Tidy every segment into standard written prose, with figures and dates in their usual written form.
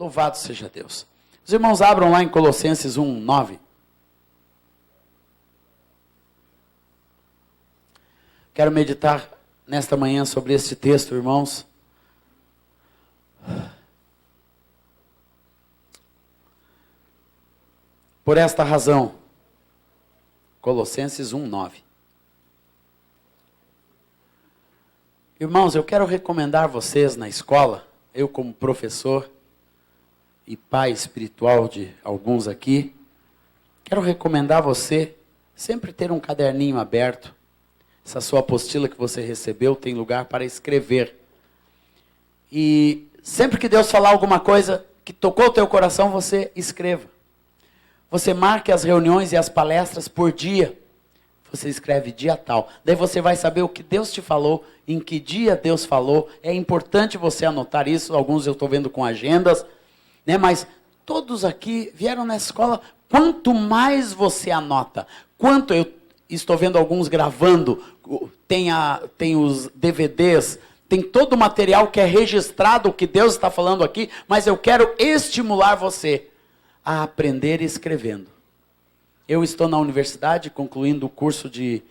Louvado seja Deus. Os irmãos abram lá em Colossenses 1:9. Quero meditar nesta manhã sobre este texto, irmãos. Por esta razão, Colossenses 1:9. Irmãos, eu quero recomendar vocês na escola, eu como professor e pai espiritual de alguns aqui, quero recomendar você sempre ter um caderninho aberto. Essa sua apostila que você recebeu tem lugar para escrever. E sempre que Deus falar alguma coisa que tocou o teu coração, você escreva. Você marque as reuniões e as palestras por dia. Você escreve dia tal. Daí você vai saber o que Deus te falou, em que dia Deus falou. É importante você anotar isso. Alguns eu estou vendo com agendas, né? Mas todos aqui vieram na escola. Quanto mais você anota, quanto eu estou vendo alguns gravando, tem os DVDs, tem todo o material que é registrado, o que Deus está falando aqui, mas eu quero estimular você a aprender escrevendo. Eu estou na universidade, concluindo o curso de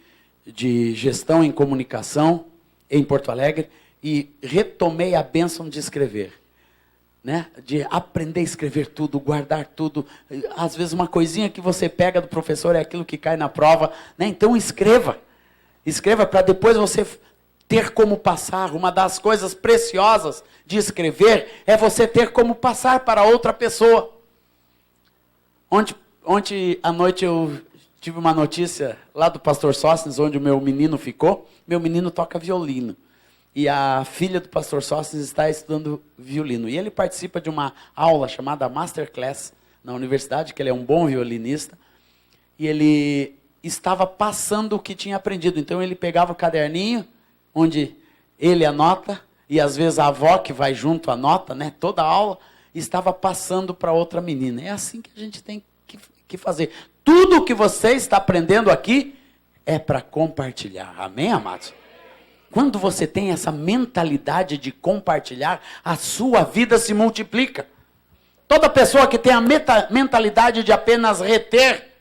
gestão em comunicação em Porto Alegre, e retomei a bênção de escrever. Né? De aprender a escrever tudo, guardar tudo. Às vezes uma coisinha que você pega do professor é aquilo que cai na prova. Né? Então escreva. Escreva para depois você ter como passar. Uma das coisas preciosas de escrever é você ter como passar para outra pessoa. Ontem à noite eu tive uma notícia lá do pastor Sóstenes, onde o meu menino ficou. Meu menino toca violino. E a filha do pastor Sóstenes está estudando violino. E ele participa de uma aula chamada Masterclass na universidade, que ele é um bom violinista. E ele estava passando o que tinha aprendido. Então ele pegava o caderninho, onde ele anota, e às vezes a avó que vai junto anota, né, toda a aula, e estava passando para outra menina. É assim que a gente tem que fazer. Tudo o que você está aprendendo aqui é para compartilhar. Amém, amados? Quando você tem essa mentalidade de compartilhar, a sua vida se multiplica. Toda pessoa que tem a mentalidade de apenas reter,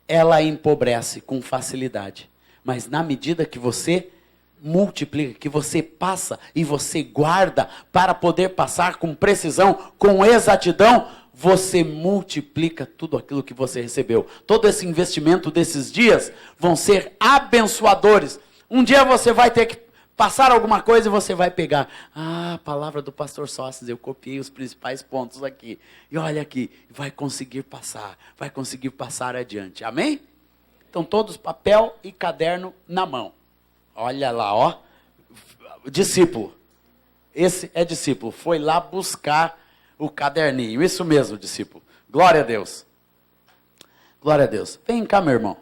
ela empobrece com facilidade. Mas na medida que você multiplica, que você passa e você guarda para poder passar com precisão, com exatidão, você multiplica tudo aquilo que você recebeu. Todo esse investimento desses dias vão ser abençoadores. Um dia você vai ter que passar alguma coisa e você vai pegar. A palavra do pastor Sóstenes, eu copiei os principais pontos aqui. E olha aqui, vai conseguir passar adiante. Amém? Então todos papel e caderno na mão. Olha lá, ó. Discípulo. Esse é discípulo. Foi lá buscar o caderninho. Isso mesmo, discípulo. Glória a Deus. Glória a Deus. Vem cá, meu irmão.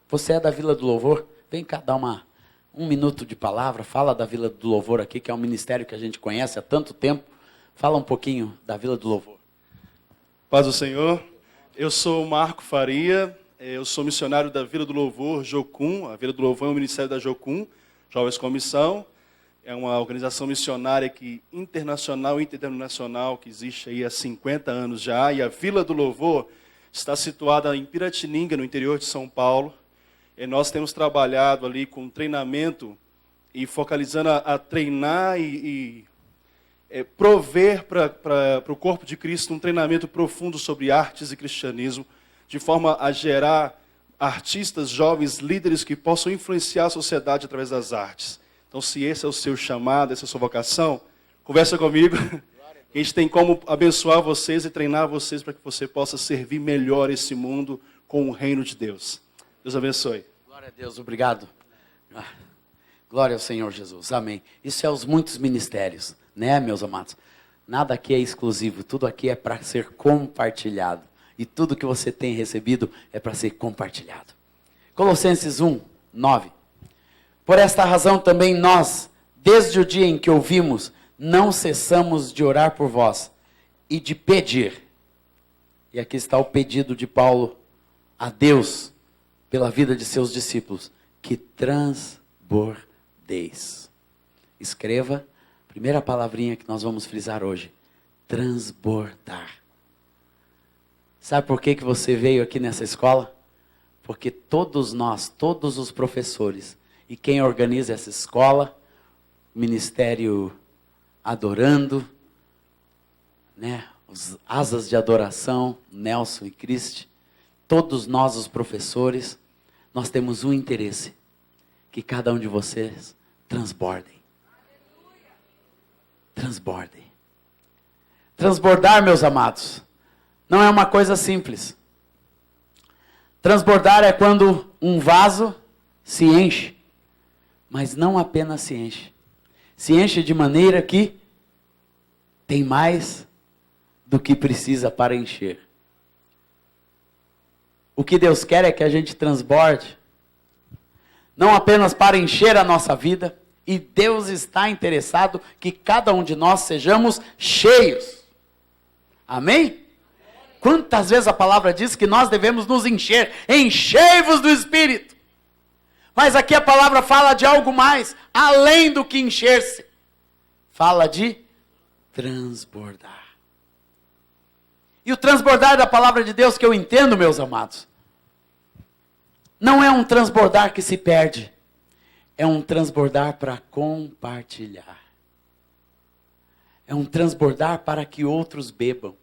Você é da Vila do Louvor? Vem cá dar um minuto de palavra. Fala da Vila do Louvor aqui, que é um ministério que a gente conhece há tanto tempo. Fala um pouquinho da Vila do Louvor. Paz do Senhor. Eu sou Marco Faria. Eu sou missionário da Vila do Louvor, Jocum. A Vila do Louvor é um ministério da Jocum, Jovens com Missão. É uma organização missionária internacional e interdenominacional que existe aí há 50 anos já. E a Vila do Louvor está situada em Piratininga, no interior de São Paulo. E nós temos trabalhado ali com treinamento e focalizando a treinar e prover para o corpo de Cristo um treinamento profundo sobre artes e cristianismo, de forma a gerar artistas, jovens, líderes que possam influenciar a sociedade através das artes. Então, se esse é o seu chamado, essa é a sua vocação, conversa comigo. A gente tem como abençoar vocês e treinar vocês para que você possa servir melhor esse mundo com o reino de Deus. Deus abençoe. Glória a Deus, obrigado. Glória ao Senhor Jesus, amém. Isso é os muitos ministérios, né, meus amados? Nada aqui é exclusivo, tudo aqui é para ser compartilhado. E tudo que você tem recebido é para ser compartilhado. Colossenses 1:9. Por esta razão também nós, desde o dia em que ouvimos, não cessamos de orar por vós e de pedir. E aqui está o pedido de Paulo a Deus, pela vida de seus discípulos, que transbordeis. Escreva, primeira palavrinha que nós vamos frisar hoje, transbordar. Sabe por que você veio aqui nessa escola? Porque todos nós, todos os professores, e quem organiza essa escola, Ministério Adorando, né? Os Asas de Adoração, Nelson e Cristi, todos nós os professores, nós temos um interesse, que cada um de vocês transbordem. Transbordem. Transbordar, meus amados, não é uma coisa simples. Transbordar é quando um vaso se enche, mas não apenas se enche. Se enche de maneira que tem mais do que precisa para encher. O que Deus quer é que a gente transborde, não apenas para encher a nossa vida, e Deus está interessado que cada um de nós sejamos cheios. Amém? Quantas vezes a palavra diz que nós devemos nos encher? Enchei-vos do Espírito. Mas aqui a palavra fala de algo mais, além do que encher-se. Fala de transbordar. E o transbordar da palavra de Deus que eu entendo, meus amados, não é um transbordar que se perde. É um transbordar para compartilhar. É um transbordar para que outros bebam.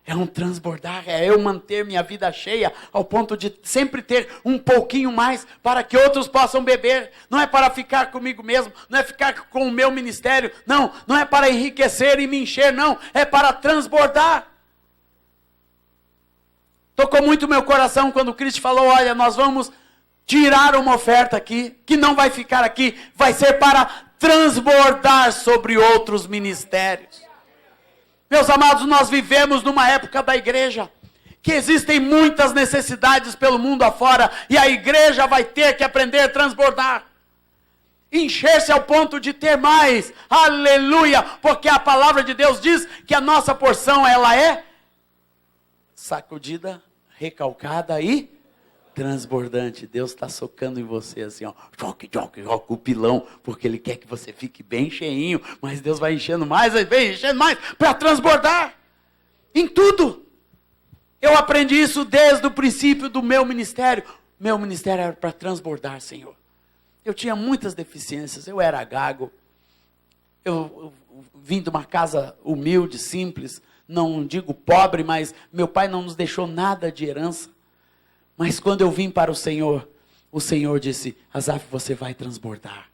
É um transbordar, é eu manter minha vida cheia ao ponto de sempre ter um pouquinho mais para que outros possam beber. Não é para ficar comigo mesmo, não é ficar com o meu ministério, não é para enriquecer e me encher, não, é para transbordar. Tocou muito meu coração quando o Cristo falou, olha, nós vamos tirar uma oferta aqui, que não vai ficar aqui, vai ser para transbordar sobre outros ministérios. Meus amados, nós vivemos numa época da igreja, que existem muitas necessidades pelo mundo afora, e a igreja vai ter que aprender a transbordar. Encher-se ao ponto de ter mais, aleluia, porque a palavra de Deus diz que a nossa porção, ela é sacudida, recalcada e transbordante. Deus está socando em você assim, ó, joque, o pilão, porque Ele quer que você fique bem cheinho, mas Deus vai enchendo mais, para transbordar, em tudo. Eu aprendi isso desde o princípio do meu ministério. Meu ministério era para transbordar, Senhor. Eu tinha muitas deficiências, eu era gago, eu vim de uma casa humilde, simples, não digo pobre, mas meu pai não nos deixou nada de herança. Mas quando eu vim para o Senhor disse, Asaf, você vai transbordar.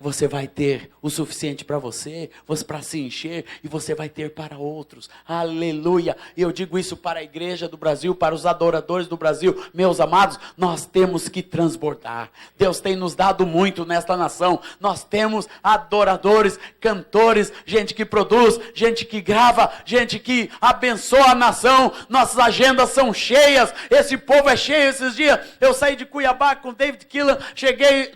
Você vai ter o suficiente para você para se encher, e você vai ter para outros. Aleluia! Eu digo isso para a igreja do Brasil, para os adoradores do Brasil. Meus amados, nós temos que transbordar. Deus tem nos dado muito nesta nação. Nós temos adoradores, cantores, gente que produz, gente que grava, gente que abençoa a nação. Nossas agendas são cheias. Esse povo é cheio. Esses dias eu saí de Cuiabá com David Killan, cheguei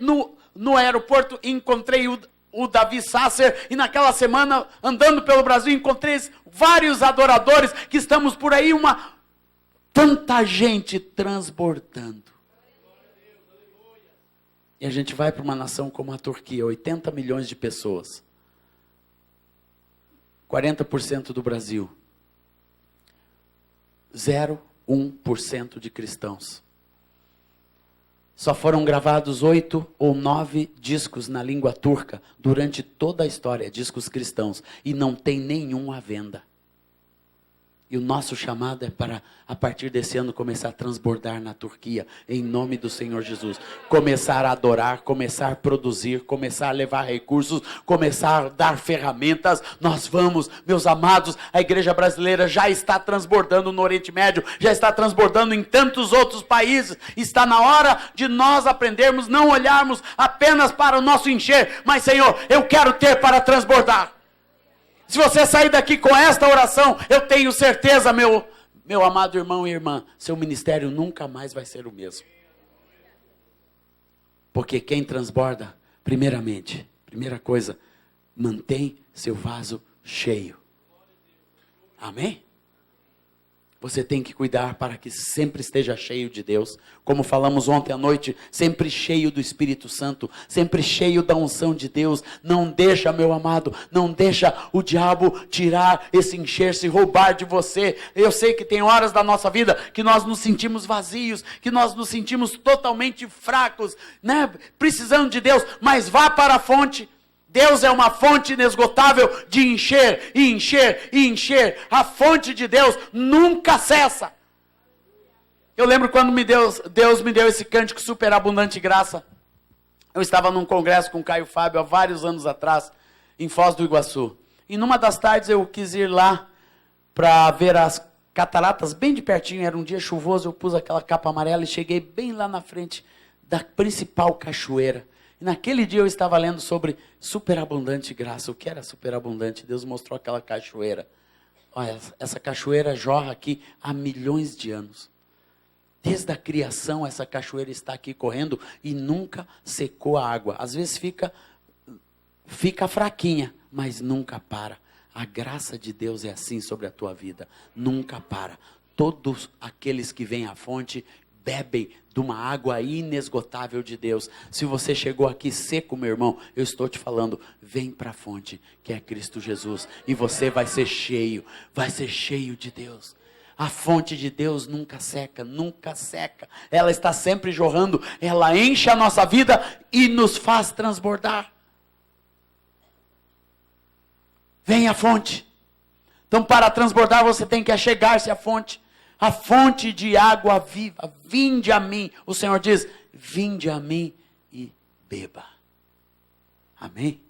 no aeroporto, encontrei o Davi Sasser, e naquela semana, andando pelo Brasil, encontrei vários adoradores, que estamos por aí, tanta gente transbordando. E a gente vai para uma nação como a Turquia, 80 milhões de pessoas, 40% do Brasil, 0,1% de cristãos. Só foram gravados 8 ou 9 discos na língua turca durante toda a história, discos cristãos, e não tem nenhum à venda. E o nosso chamado é para, a partir desse ano, começar a transbordar na Turquia, em nome do Senhor Jesus. Começar a adorar, começar a produzir, começar a levar recursos, começar a dar ferramentas. Nós vamos, meus amados, a igreja brasileira já está transbordando no Oriente Médio, já está transbordando em tantos outros países. Está na hora de nós aprendermos, não olharmos apenas para o nosso encher, mas, Senhor, eu quero ter para transbordar. Se você sair daqui com esta oração, eu tenho certeza, meu amado irmão e irmã, seu ministério nunca mais vai ser o mesmo. Porque quem transborda, primeiramente, primeira coisa, mantém seu vaso cheio. Amém? Você tem que cuidar para que sempre esteja cheio de Deus. Como falamos ontem à noite, sempre cheio do Espírito Santo, sempre cheio da unção de Deus. Não deixa, meu amado, não deixa o diabo tirar esse encher-se, roubar de você. Eu sei que tem horas da nossa vida que nós nos sentimos vazios, que nós nos sentimos totalmente fracos, né? Precisando de Deus, mas vá para a fonte. Deus é uma fonte inesgotável de encher, e encher, e encher. A fonte de Deus nunca cessa. Eu lembro quando Deus me deu esse cântico superabundante graça. Eu estava num congresso com o Caio Fábio há vários anos atrás, em Foz do Iguaçu. E numa das tardes eu quis ir lá para ver as cataratas bem de pertinho. Era um dia chuvoso, eu pus aquela capa amarela e cheguei bem lá na frente da principal cachoeira. Naquele dia eu estava lendo sobre superabundante graça. O que era superabundante? Deus mostrou aquela cachoeira. Olha, essa cachoeira jorra aqui há milhões de anos. Desde a criação essa cachoeira está aqui correndo e nunca secou a água. Às vezes fica fraquinha, mas nunca para. A graça de Deus é assim sobre a tua vida. Nunca para. Todos aqueles que vêm à fonte bebem de uma água inesgotável de Deus. Se você chegou aqui seco, meu irmão, eu estou te falando, vem para a fonte, que é Cristo Jesus, e você vai ser cheio de Deus. A fonte de Deus nunca seca, nunca seca. Ela está sempre jorrando, ela enche a nossa vida e nos faz transbordar. Vem à fonte. Então, para transbordar, você tem que achegar-se à fonte. A fonte de água viva, vinde a mim. O Senhor diz, vinde a mim e beba. Amém?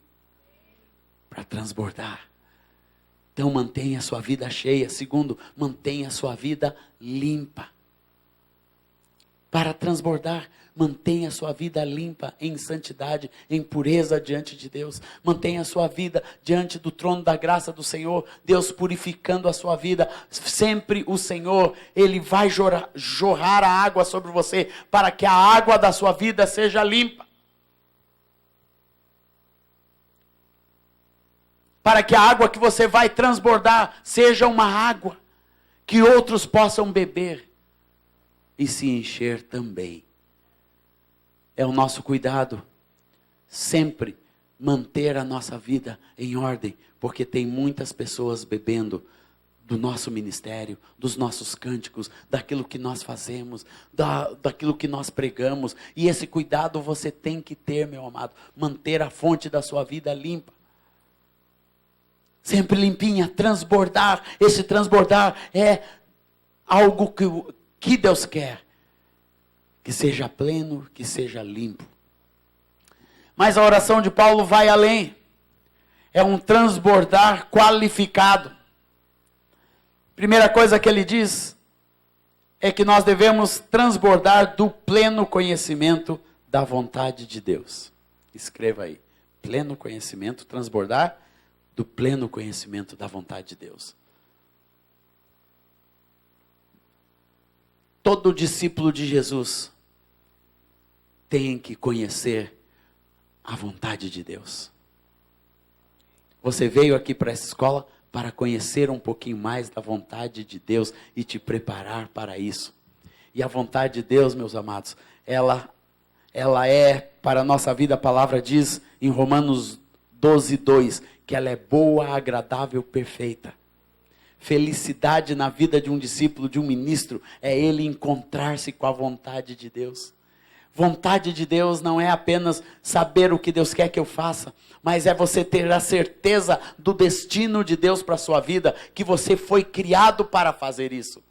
Para transbordar. Então mantenha a sua vida cheia. Segundo, mantenha a sua vida limpa. Para transbordar, mantenha a sua vida limpa, em santidade, em pureza diante de Deus. Mantenha a sua vida diante do trono da graça do Senhor. Deus purificando a sua vida. Sempre o Senhor, Ele vai jorrar a água sobre você, para que a água da sua vida seja limpa. Para que a água que você vai transbordar seja uma água que outros possam beber e se encher também. É o nosso cuidado sempre manter a nossa vida em ordem, porque tem muitas pessoas bebendo do nosso ministério, dos nossos cânticos, daquilo que nós fazemos, daquilo que nós pregamos. E esse cuidado você tem que ter, meu amado, manter a fonte da sua vida limpa. Sempre limpinha, transbordar. Esse transbordar é algo que Deus quer. Que seja pleno, que seja limpo. Mas a oração de Paulo vai além. É um transbordar qualificado. Primeira coisa que ele diz é que nós devemos transbordar do pleno conhecimento da vontade de Deus. Escreva aí. Pleno conhecimento, transbordar do pleno conhecimento da vontade de Deus. Todo discípulo de Jesus tem que conhecer a vontade de Deus. Você veio aqui para essa escola para conhecer um pouquinho mais da vontade de Deus e te preparar para isso. E a vontade de Deus, meus amados, ela é para a nossa vida, a palavra diz em Romanos 12:2, que ela é boa, agradável, perfeita. Felicidade na vida de um discípulo, de um ministro, é ele encontrar-se com a vontade de Deus. Vontade de Deus não é apenas saber o que Deus quer que eu faça, mas é você ter a certeza do destino de Deus para a sua vida, que você foi criado para fazer isso.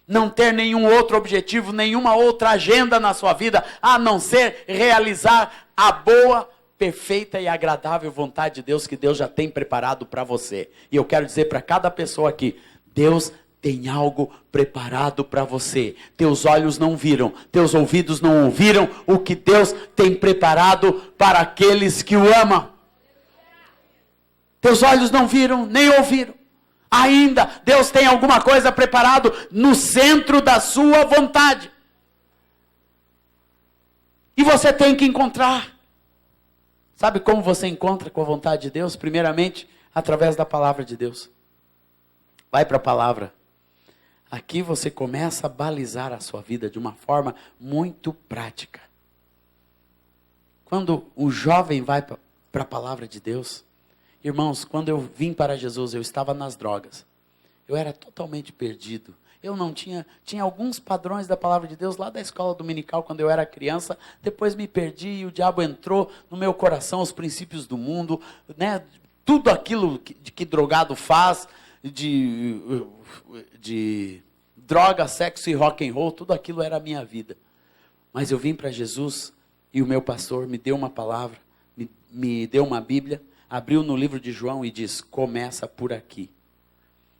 Não ter nenhum outro objetivo, nenhuma outra agenda na sua vida, a não ser realizar a boa, perfeita e agradável vontade de Deus que Deus já tem preparado para você. E eu quero dizer para cada pessoa aqui, Deus tem algo preparado para você. Teus olhos não viram, teus ouvidos não ouviram o que Deus tem preparado para aqueles que o amam. Teus olhos não viram, nem ouviram. Ainda, Deus tem alguma coisa preparado no centro da sua vontade. E você tem que encontrar. Sabe como você encontra com a vontade de Deus? Primeiramente, através da palavra de Deus. Vai para a palavra. aqui você começa a balizar a sua vida de uma forma muito prática. Quando o jovem vai para a palavra de Deus, irmãos, quando eu vim para Jesus, eu estava nas drogas. Eu era totalmente perdido. Eu não tinha alguns padrões da palavra de Deus lá da escola dominical quando eu era criança. Depois me perdi e o diabo entrou no meu coração, os princípios do mundo, né? Tudo aquilo que drogado faz, de droga, sexo e rock and roll, tudo aquilo era a minha vida. Mas eu vim para Jesus e o meu pastor me deu uma palavra, me deu uma Bíblia, abriu no livro de João e diz: começa por aqui.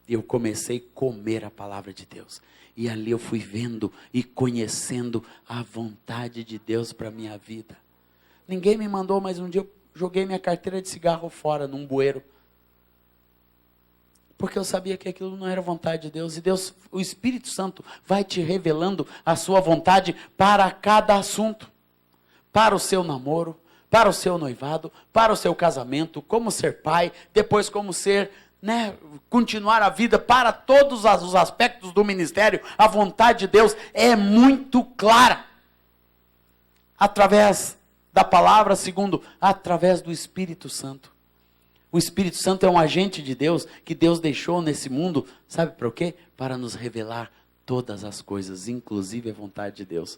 E eu comecei a comer a palavra de Deus. E ali eu fui vendo e conhecendo a vontade de Deus para a minha vida. Ninguém me mandou, mas um dia eu joguei minha carteira de cigarro fora, num bueiro. Porque eu sabia que aquilo não era vontade de Deus. E Deus, o Espírito Santo, vai te revelando a sua vontade para cada assunto. Para o seu namoro, para o seu noivado, para o seu casamento, como ser pai, depois como ser... continuar a vida para todos os aspectos do ministério. A vontade de Deus é muito clara. Através da palavra, segundo, através do Espírito Santo. O Espírito Santo é um agente de Deus, que Deus deixou nesse mundo, sabe para o quê? Para nos revelar todas as coisas, inclusive a vontade de Deus.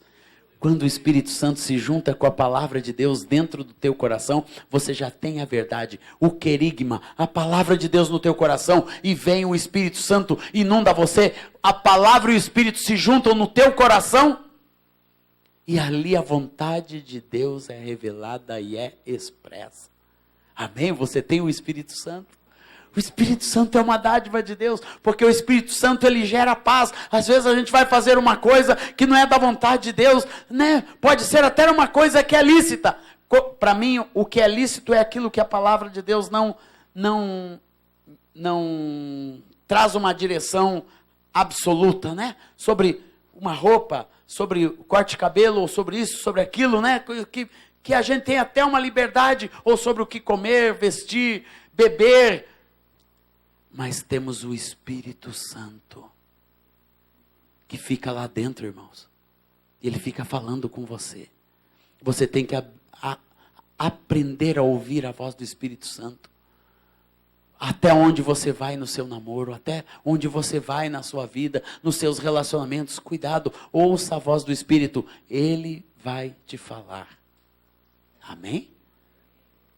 Quando o Espírito Santo se junta com a palavra de Deus dentro do teu coração, você já tem a verdade, o querigma, a palavra de Deus no teu coração, e vem o Espírito Santo, inunda você, a palavra e o Espírito se juntam no teu coração, e ali a vontade de Deus é revelada e é expressa. Amém? Você tem o Espírito Santo? O Espírito Santo é uma dádiva de Deus, porque o Espírito Santo, ele gera paz. Às vezes a gente vai fazer uma coisa que não é da vontade de Deus, né? Pode ser até uma coisa que é lícita. Para mim, o que é lícito é aquilo que a palavra de Deus não traz uma direção absoluta, né? Sobre uma roupa, sobre o corte de cabelo, ou sobre isso, sobre aquilo, né? Que a gente tem até uma liberdade, ou sobre o que comer, vestir, beber. Mas temos o Espírito Santo, que fica lá dentro, irmãos. E ele fica falando com você. Você tem que aprender a ouvir a voz do Espírito Santo. Até onde você vai no seu namoro, até onde você vai na sua vida, nos seus relacionamentos. Cuidado, ouça a voz do Espírito. Ele vai te falar. Amém?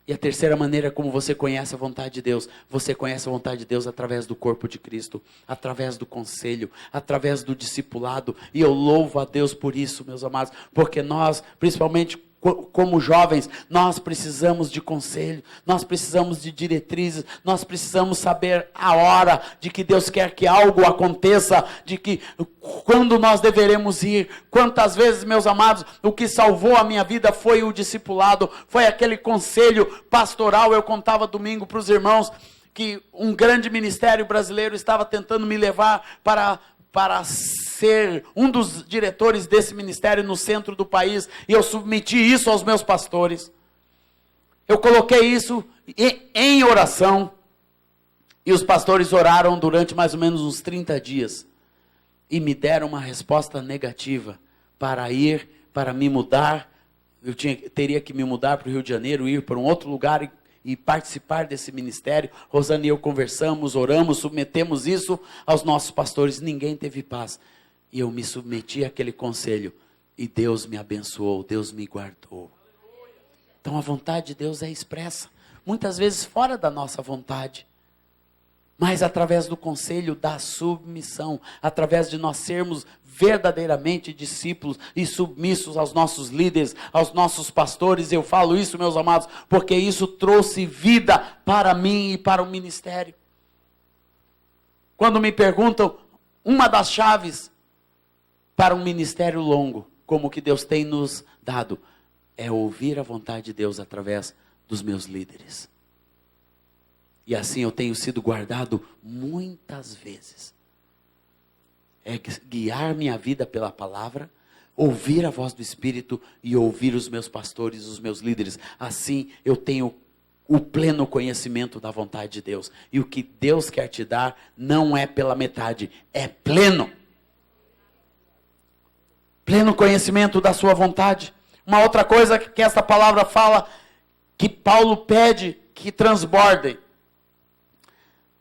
E a terceira maneira como você conhece a vontade de Deus, você conhece a vontade de Deus através do corpo de Cristo, através do conselho, através do discipulado, e eu louvo a Deus por isso, meus amados, porque nós, principalmente como jovens, nós precisamos de conselho, nós precisamos de diretrizes, nós precisamos saber a hora de que Deus quer que algo aconteça, de que quando nós deveremos ir. Quantas vezes, meus amados, o que salvou a minha vida foi o discipulado, foi aquele conselho pastoral. Eu contava domingo para os irmãos que um grande ministério brasileiro estava tentando me levar para ser um dos diretores desse ministério no centro do país, e eu submeti isso aos meus pastores. Eu coloquei isso em oração, e os pastores oraram durante mais ou menos uns 30 dias, e me deram uma resposta negativa para me mudar. Eu teria que me mudar para o Rio de Janeiro, ir para um outro lugar e participar desse ministério. Rosana e eu conversamos, oramos, submetemos isso aos nossos pastores. Ninguém teve paz. E eu me submeti àquele conselho. E Deus me abençoou, Deus me guardou. Então a vontade de Deus é expressa. Muitas vezes fora da nossa vontade. Mas através do conselho da submissão. Através de nós sermos verdadeiramente discípulos e submissos aos nossos líderes, aos nossos pastores. Eu falo isso, meus amados, porque isso trouxe vida para mim e para o ministério. Quando me perguntam, uma das chaves para um ministério longo, como que Deus tem nos dado, é ouvir a vontade de Deus através dos meus líderes. E assim eu tenho sido guardado muitas vezes. É guiar minha vida pela palavra, ouvir a voz do Espírito e ouvir os meus pastores, os meus líderes. Assim eu tenho o pleno conhecimento da vontade de Deus. E o que Deus quer te dar não é pela metade, é pleno. Pleno conhecimento da sua vontade. Uma outra coisa que esta palavra fala, que Paulo pede que transbordem.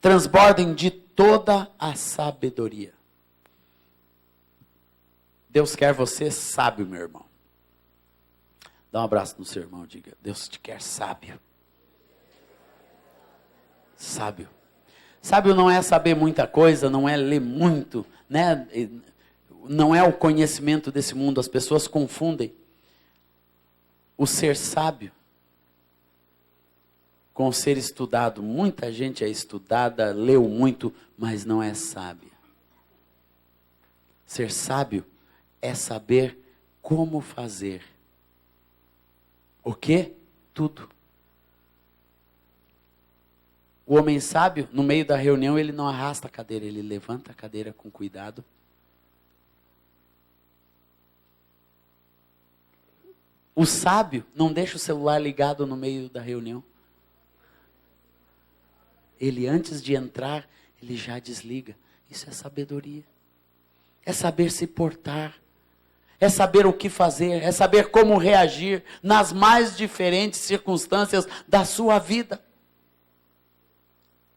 Transbordem de toda a sabedoria. Deus quer você sábio, meu irmão. Dá um abraço no seu irmão, diga, Deus te quer sábio. Sábio. Sábio não é saber muita coisa, não é ler muito, né? Não é o conhecimento desse mundo, as pessoas confundem o ser sábio com o ser estudado. Muita gente é estudada, leu muito, mas não é sábia. Ser sábio é saber como fazer. O quê? Tudo. O homem sábio, no meio da reunião, ele não arrasta a cadeira, ele levanta a cadeira com cuidado. O sábio não deixa o celular ligado no meio da reunião. Ele, antes de entrar, ele já desliga. Isso é sabedoria. É saber se portar. É saber o que fazer. É saber como reagir nas mais diferentes circunstâncias da sua vida.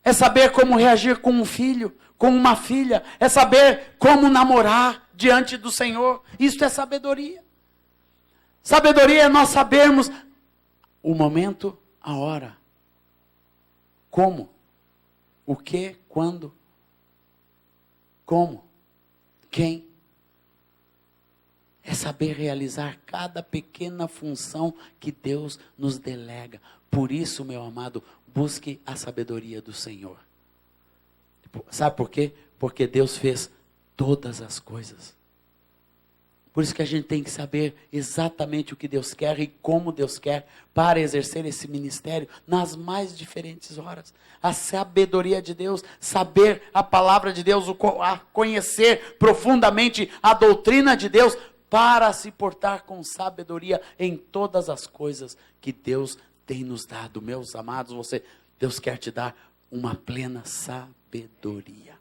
É saber como reagir com um filho, com uma filha. É saber como namorar diante do Senhor. Isso é sabedoria. Sabedoria é nós sabermos o momento, a hora. Como? O que? Quando? Como? Quem? É saber realizar cada pequena função que Deus nos delega. Por isso, meu amado, busque a sabedoria do Senhor. Sabe por quê? Porque Deus fez todas as coisas. Por isso que a gente tem que saber exatamente o que Deus quer e como Deus quer para exercer esse ministério nas mais diferentes horas. A sabedoria de Deus, saber a palavra de Deus, conhecer profundamente a doutrina de Deus para se portar com sabedoria em todas as coisas que Deus tem nos dado. Meus amados, Deus quer te dar uma plena sabedoria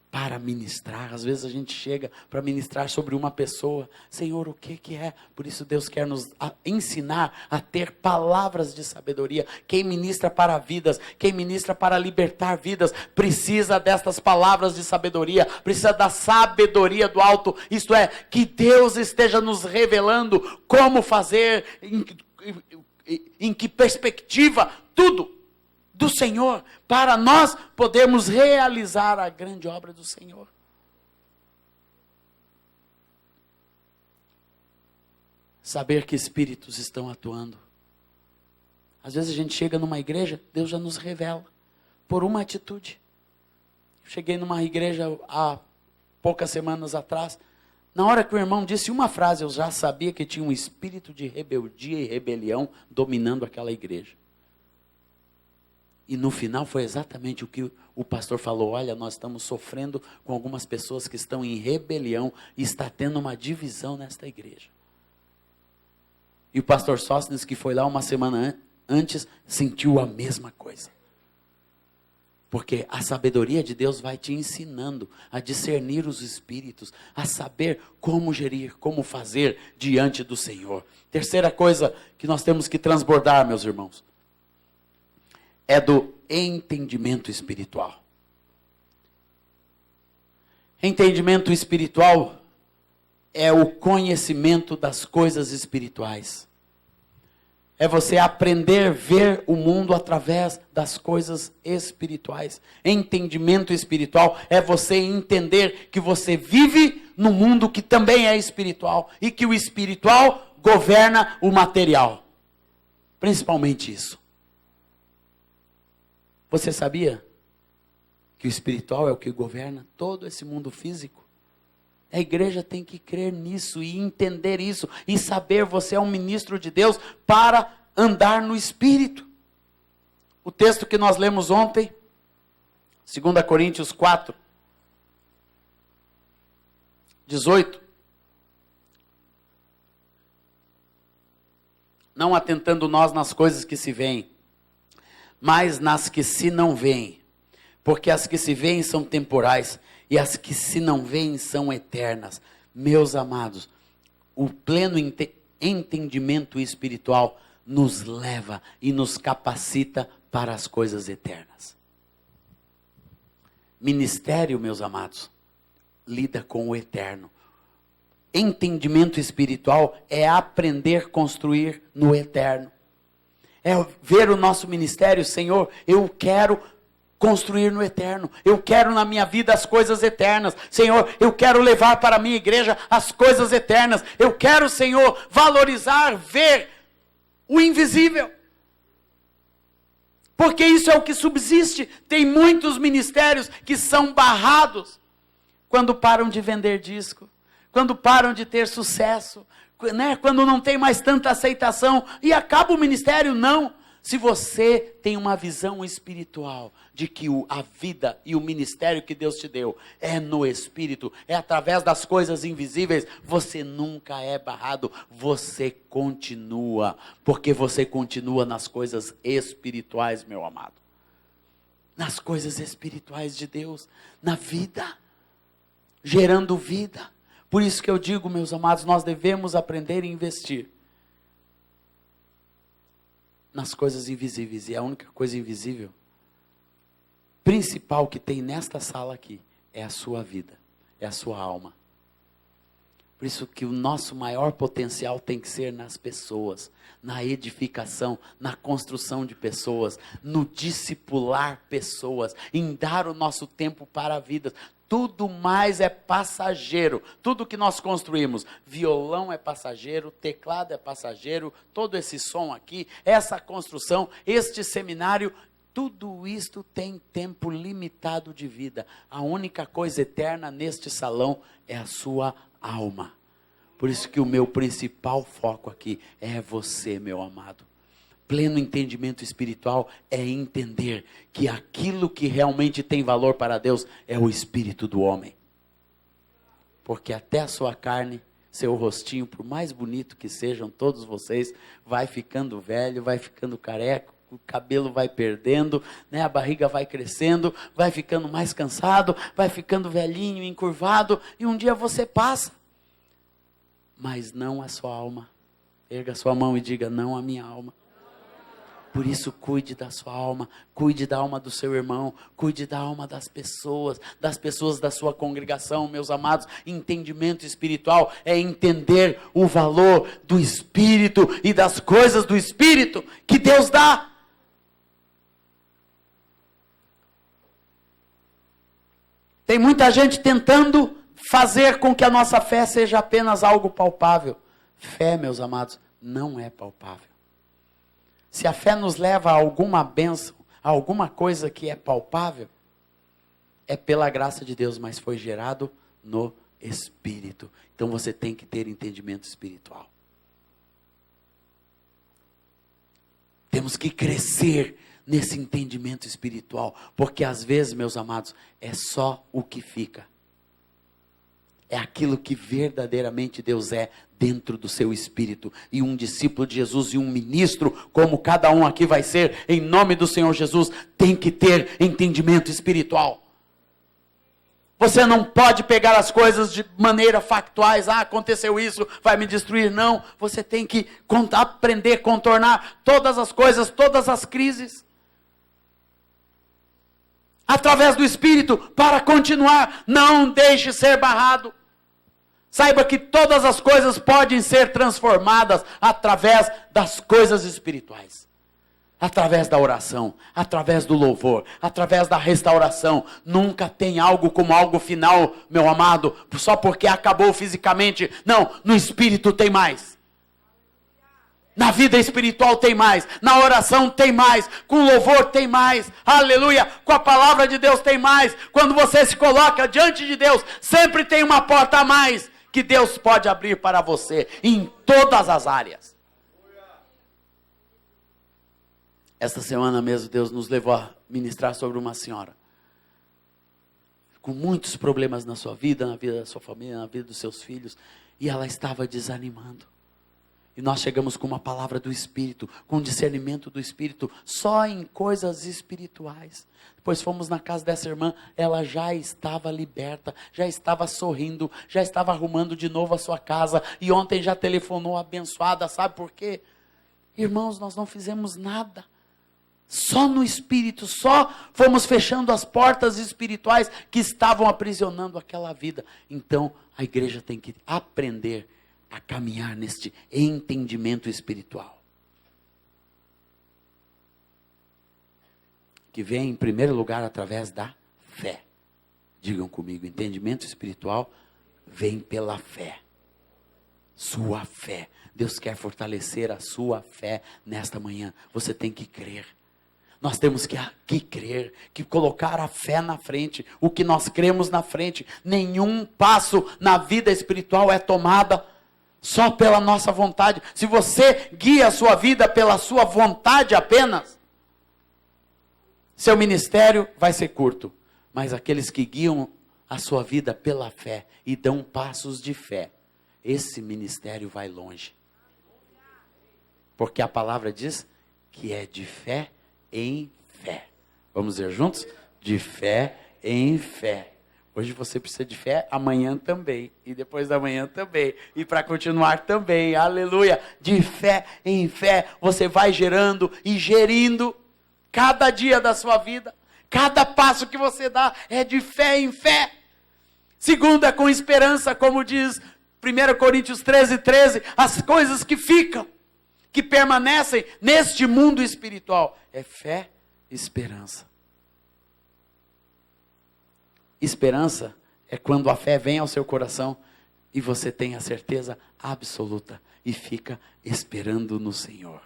para ministrar. Às vezes a gente chega para ministrar sobre uma pessoa. Senhor, o que é? Por isso Deus quer nos ensinar a ter palavras de sabedoria. Quem ministra para vidas, quem ministra para libertar vidas, precisa destas palavras de sabedoria, precisa da sabedoria do alto. Isto é, que Deus esteja nos revelando como fazer, em que perspectiva, tudo do Senhor, para nós podermos realizar a grande obra do Senhor. Saber que espíritos estão atuando. Às vezes a gente chega numa igreja, Deus já nos revela, por uma atitude. Eu cheguei numa igreja há poucas semanas atrás, na hora que o irmão disse uma frase, eu já sabia que tinha um espírito de rebeldia e rebelião dominando aquela igreja. E no final foi exatamente o que o pastor falou. Olha, nós estamos sofrendo com algumas pessoas que estão em rebelião e está tendo uma divisão nesta igreja. E o pastor Sóstenes, que foi lá uma semana antes, sentiu a mesma coisa. Porque a sabedoria de Deus vai te ensinando a discernir os espíritos, a saber como gerir, como fazer diante do Senhor. Terceira coisa que nós temos que transbordar, meus irmãos, é do entendimento espiritual. Entendimento espiritual é o conhecimento das coisas espirituais. É você aprender a ver o mundo através das coisas espirituais. Entendimento espiritual é você entender que você vive num mundo que também é espiritual e que o espiritual governa o material. Principalmente isso. Você sabia que o espiritual é o que governa todo esse mundo físico? A igreja tem que crer nisso e entender isso e saber você é um ministro de Deus para andar no Espírito. O texto que nós lemos ontem, 2 Coríntios 4, 18. Não atentando nós nas coisas que se veem, mas nas que se não veem, porque as que se veem são temporais, e as que se não veem são eternas. Meus amados, o pleno entendimento espiritual nos leva e nos capacita para as coisas eternas. Ministério, meus amados, lida com o eterno. Entendimento espiritual é aprender a construir no eterno. É ver o nosso ministério, Senhor, eu quero construir no eterno. Eu quero na minha vida as coisas eternas. Senhor, eu quero levar para a minha igreja as coisas eternas. Eu quero, Senhor, valorizar, ver o invisível. Porque isso é o que subsiste. Tem muitos ministérios que são barrados quando param de vender disco, quando param de ter sucesso, né? Quando não tem mais tanta aceitação e acaba o ministério. Não. Se você tem uma visão espiritual de que a vida e o ministério que Deus te deu é no Espírito, é através das coisas invisíveis, você nunca é barrado, você continua, porque você continua nas coisas espirituais, meu amado. Nas coisas espirituais de Deus, na vida, gerando vida. Por isso que eu digo, meus amados, nós devemos aprender a investir nas coisas invisíveis. E a única coisa invisível, principal que tem nesta sala aqui, é a sua vida, é a sua alma. Por isso que o nosso maior potencial tem que ser nas pessoas, na edificação, na construção de pessoas, no discipular pessoas, em dar o nosso tempo para a vida. Tudo mais é passageiro. Tudo que nós construímos, violão é passageiro, teclado é passageiro, todo esse som aqui, essa construção, este seminário, tudo isto tem tempo limitado de vida. A única coisa eterna neste salão é a sua alma. Por isso que o meu principal foco aqui é você, meu amado. Pleno entendimento espiritual é entender que aquilo que realmente tem valor para Deus é o espírito do homem. Porque até a sua carne, seu rostinho, por mais bonito que sejam todos vocês, vai ficando velho, vai ficando careca, o cabelo vai perdendo, né? A barriga vai crescendo, vai ficando mais cansado, vai ficando velhinho, encurvado, e um dia você passa. Mas não a sua alma. Erga a sua mão e diga, não a minha alma. Por isso, cuide da sua alma, cuide da alma do seu irmão, cuide da alma das pessoas da sua congregação, meus amados. Entendimento espiritual é entender o valor do Espírito e das coisas do Espírito que Deus dá. Tem muita gente tentando fazer com que a nossa fé seja apenas algo palpável. Fé, meus amados, não é palpável. Se a fé nos leva a alguma bênção, a alguma coisa que é palpável, é pela graça de Deus, mas foi gerado no Espírito. Então você tem que ter entendimento espiritual. Temos que crescer nesse entendimento espiritual, porque às vezes, meus amados, é só o que fica. É aquilo que verdadeiramente Deus é dentro do seu espírito. E um discípulo de Jesus e um ministro, como cada um aqui vai ser, em nome do Senhor Jesus, tem que ter entendimento espiritual. Você não pode pegar as coisas de maneira factuais. Aconteceu isso, vai me destruir. Não, você tem que aprender a contornar todas as coisas, todas as crises. Através do Espírito, para continuar, não deixe ser barrado. Saiba que todas as coisas podem ser transformadas através das coisas espirituais. Através da oração, através do louvor, através da restauração. Nunca tem algo como algo final, meu amado, só porque acabou fisicamente. Não, no Espírito tem mais. Na vida espiritual tem mais, na oração tem mais, com louvor tem mais, aleluia, com a palavra de Deus tem mais. Quando você se coloca diante de Deus, sempre tem uma porta a mais, que Deus pode abrir para você, em todas as áreas. Esta semana mesmo Deus nos levou a ministrar sobre uma senhora, com muitos problemas na sua vida, na vida da sua família, na vida dos seus filhos, e ela estava desanimando. E nós chegamos com uma palavra do Espírito, com discernimento do Espírito, só em coisas espirituais. Depois fomos na casa dessa irmã, ela já estava liberta, já estava sorrindo, já estava arrumando de novo a sua casa. E ontem já telefonou abençoada, sabe por quê? Irmãos, nós não fizemos nada. Só no Espírito, só fomos fechando as portas espirituais que estavam aprisionando aquela vida. Então, a igreja tem que aprender a caminhar neste entendimento espiritual. Que vem em primeiro lugar através da fé. Digam comigo, entendimento espiritual vem pela fé. Sua fé. Deus quer fortalecer a sua fé nesta manhã. Você tem que crer. Nós temos que crer, que colocar a fé na frente, o que nós cremos na frente. Nenhum passo na vida espiritual é tomada só pela nossa vontade. Se você guia a sua vida pela sua vontade apenas, seu ministério vai ser curto. Mas aqueles que guiam a sua vida pela fé e dão passos de fé, esse ministério vai longe. Porque a palavra diz que é de fé em fé. Vamos dizer juntos? De fé em fé. Hoje você precisa de fé, amanhã também, e depois da manhã também, e para continuar também, aleluia. De fé em fé, você vai gerando e gerindo cada dia da sua vida. Cada passo que você dá é de fé em fé. Segundo é com esperança, como diz 1 Coríntios 13:13, as coisas que ficam, que permanecem neste mundo espiritual, é fé e esperança. Esperança é quando a fé vem ao seu coração e você tem a certeza absoluta e fica esperando no Senhor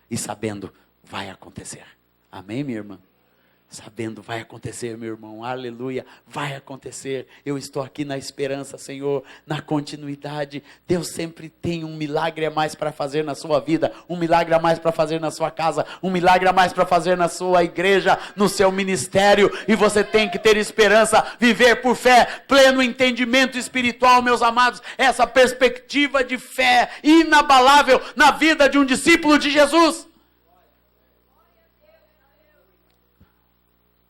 e sabendo, vai acontecer. Amém, minha irmã? Sabendo, vai acontecer, meu irmão, aleluia, vai acontecer. Eu estou aqui na esperança, Senhor, na continuidade. Deus sempre tem um milagre a mais para fazer na sua vida, um milagre a mais para fazer na sua casa, um milagre a mais para fazer na sua igreja, no seu ministério, e você tem que ter esperança, viver por fé, pleno entendimento espiritual, meus amados, essa perspectiva de fé inabalável na vida de um discípulo de Jesus.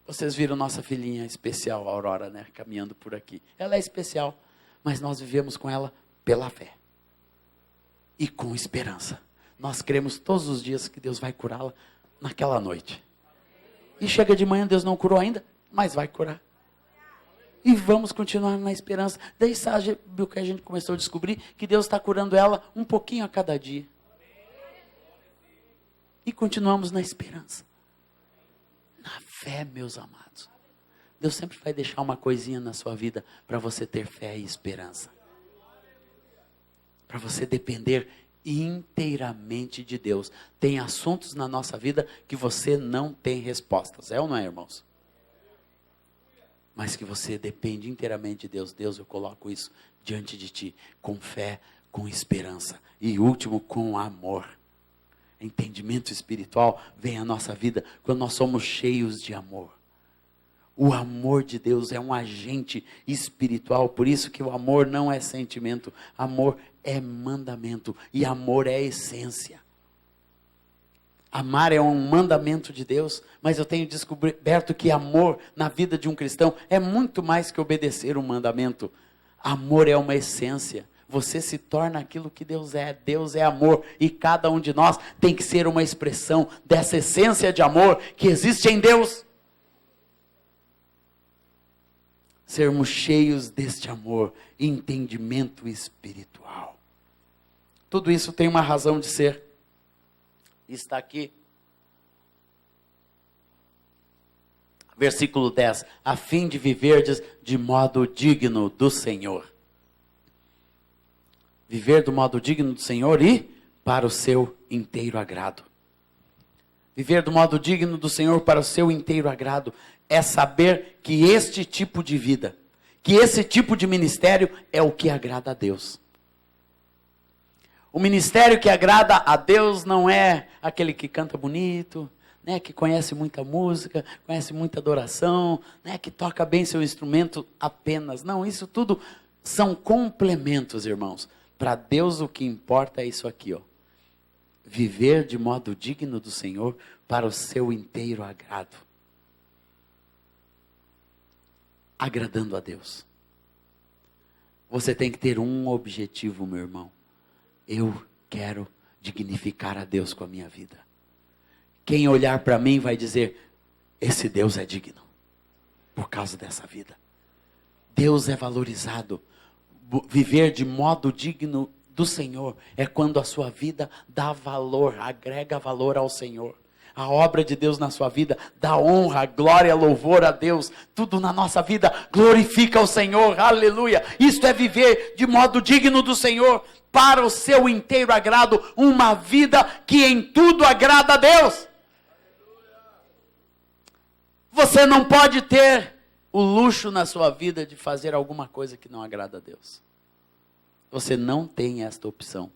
Vocês viram nossa filhinha especial, a Aurora, né? Caminhando por aqui. Ela é especial, mas nós vivemos com ela pela fé. E com esperança. Nós cremos todos os dias que Deus vai curá-la naquela noite. E chega de manhã, Deus não curou ainda, mas vai curar. E vamos continuar na esperança. Daí sabe o que a gente começou a descobrir? Que Deus está curando ela um pouquinho a cada dia. E continuamos na esperança. Na fé, meus amados. Deus sempre vai deixar uma coisinha na sua vida para você ter fé e esperança. Para você depender inteiramente de Deus. Tem assuntos na nossa vida que você não tem respostas. É ou não é, irmãos? Mas que você depende inteiramente de Deus. Deus, eu coloco isso diante de ti. Com fé, com esperança. E último, com amor. Entendimento espiritual vem à nossa vida quando nós somos cheios de amor. O amor de Deus é um agente espiritual, por isso que o amor não é sentimento, amor é mandamento e amor é essência. Amar é um mandamento de Deus, mas eu tenho descoberto que amor na vida de um cristão é muito mais que obedecer um mandamento. Amor é uma essência. Você se torna aquilo que Deus é amor, e cada um de nós tem que ser uma expressão dessa essência de amor que existe em Deus. Sermos cheios deste amor, entendimento espiritual. Tudo isso tem uma razão de ser. Está aqui. Versículo 10. A fim de viverdes de modo digno do Senhor. Viver do modo digno do Senhor e para o seu inteiro agrado. Viver do modo digno do Senhor para o seu inteiro agrado é saber que este tipo de vida, que esse tipo de ministério é o que agrada a Deus. O ministério que agrada a Deus não é aquele que canta bonito, né, que conhece muita música, conhece muita adoração, né, que toca bem seu instrumento apenas. Não, isso tudo são complementos, irmãos. Para Deus o que importa é isso aqui, ó. viver de modo digno do Senhor para o seu inteiro agrado. Agradando a Deus. Você tem que ter um objetivo, meu irmão. Eu quero dignificar a Deus com a minha vida. Quem olhar para mim vai dizer, esse Deus é digno, por causa dessa vida. Deus é valorizado. Viver de modo digno do Senhor é quando a sua vida dá valor, agrega valor ao Senhor. A obra de Deus na sua vida dá honra, glória, louvor a Deus. Tudo na nossa vida glorifica o Senhor, aleluia. Isto é viver de modo digno do Senhor, para o seu inteiro agrado, uma vida que em tudo agrada a Deus. Você não pode ter o luxo na sua vida de fazer alguma coisa que não agrada a Deus. Você não tem esta opção.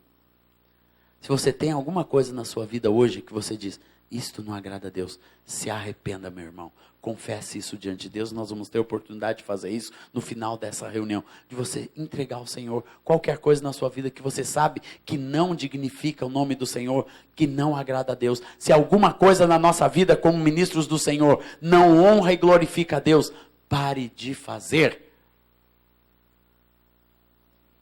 Se você tem alguma coisa na sua vida hoje que você diz, isto não agrada a Deus, se arrependa, meu irmão. Confesse isso diante de Deus. Nós vamos ter a oportunidade de fazer isso no final dessa reunião. De você entregar ao Senhor qualquer coisa na sua vida que você sabe que não dignifica o nome do Senhor, que não agrada a Deus. Se alguma coisa na nossa vida como ministros do Senhor não honra e glorifica a Deus, pare de fazer.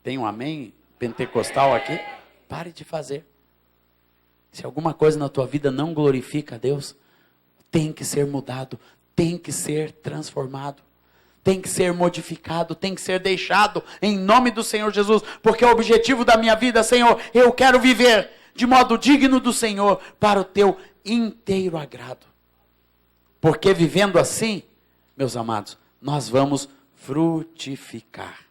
Tem um amém pentecostal aqui? Pare de fazer. Se alguma coisa na tua vida não glorifica a Deus, tem que ser mudado, tem que ser transformado, tem que ser modificado, tem que ser deixado em nome do Senhor Jesus, porque o objetivo da minha vida, Senhor, eu quero viver de modo digno do Senhor, para o teu inteiro agrado. Porque vivendo assim, meus amados, nós vamos frutificar.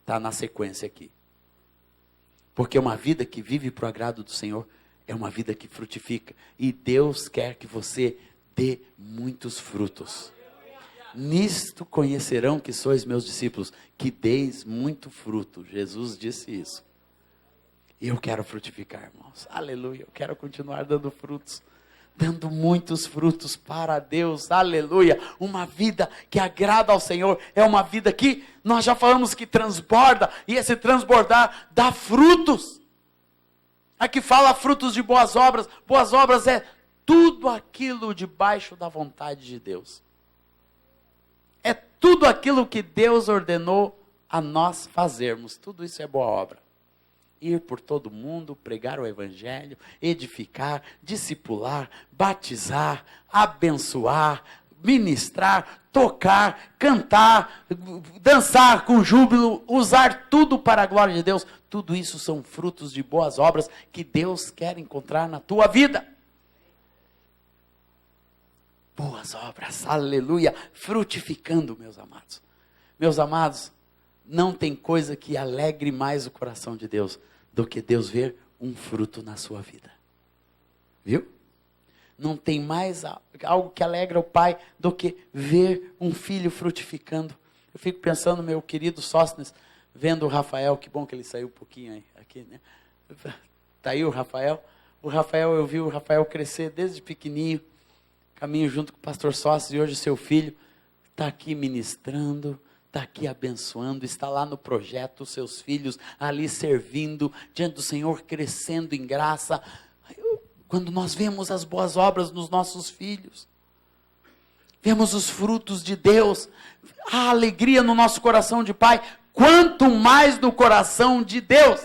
Está na sequência aqui. Porque uma vida que vive para o agrado do Senhor é uma vida que frutifica. E Deus quer que você dê muitos frutos. Nisto conhecerão que sois meus discípulos, que deis muito fruto. Jesus disse isso. E eu quero frutificar, irmãos. Aleluia. Eu quero continuar dando frutos. Dando muitos frutos para Deus, aleluia. Uma vida que agrada ao Senhor, é uma vida que, nós já falamos que transborda, e esse transbordar dá frutos. Aqui fala frutos de boas obras é tudo aquilo debaixo da vontade de Deus. É tudo aquilo que Deus ordenou a nós fazermos, tudo isso é boa obra. Ir por todo mundo, pregar o evangelho, edificar, discipular, batizar, abençoar, ministrar, tocar, cantar, dançar com júbilo, usar tudo para a glória de Deus. Tudo isso são frutos de boas obras que Deus quer encontrar na tua vida. Boas obras, aleluia, frutificando, meus amados. Meus amados, não tem coisa que alegre mais o coração de Deus do que Deus ver um fruto na sua vida. Viu? Não tem mais algo que alegra o Pai do que ver um filho frutificando. Eu fico pensando, meu querido Sóstenes, vendo o Rafael, que bom que ele saiu um pouquinho aí, aqui, né? Está aí o Rafael. Eu vi o Rafael crescer desde pequenininho, caminho junto com o pastor Sóstenes, e hoje seu filho está aqui ministrando, está aqui abençoando, está lá no projeto, os seus filhos ali servindo, diante do Senhor, crescendo em graça. Quando nós vemos as boas obras nos nossos filhos, vemos os frutos de Deus, a alegria no nosso coração de pai, quanto mais no coração de Deus.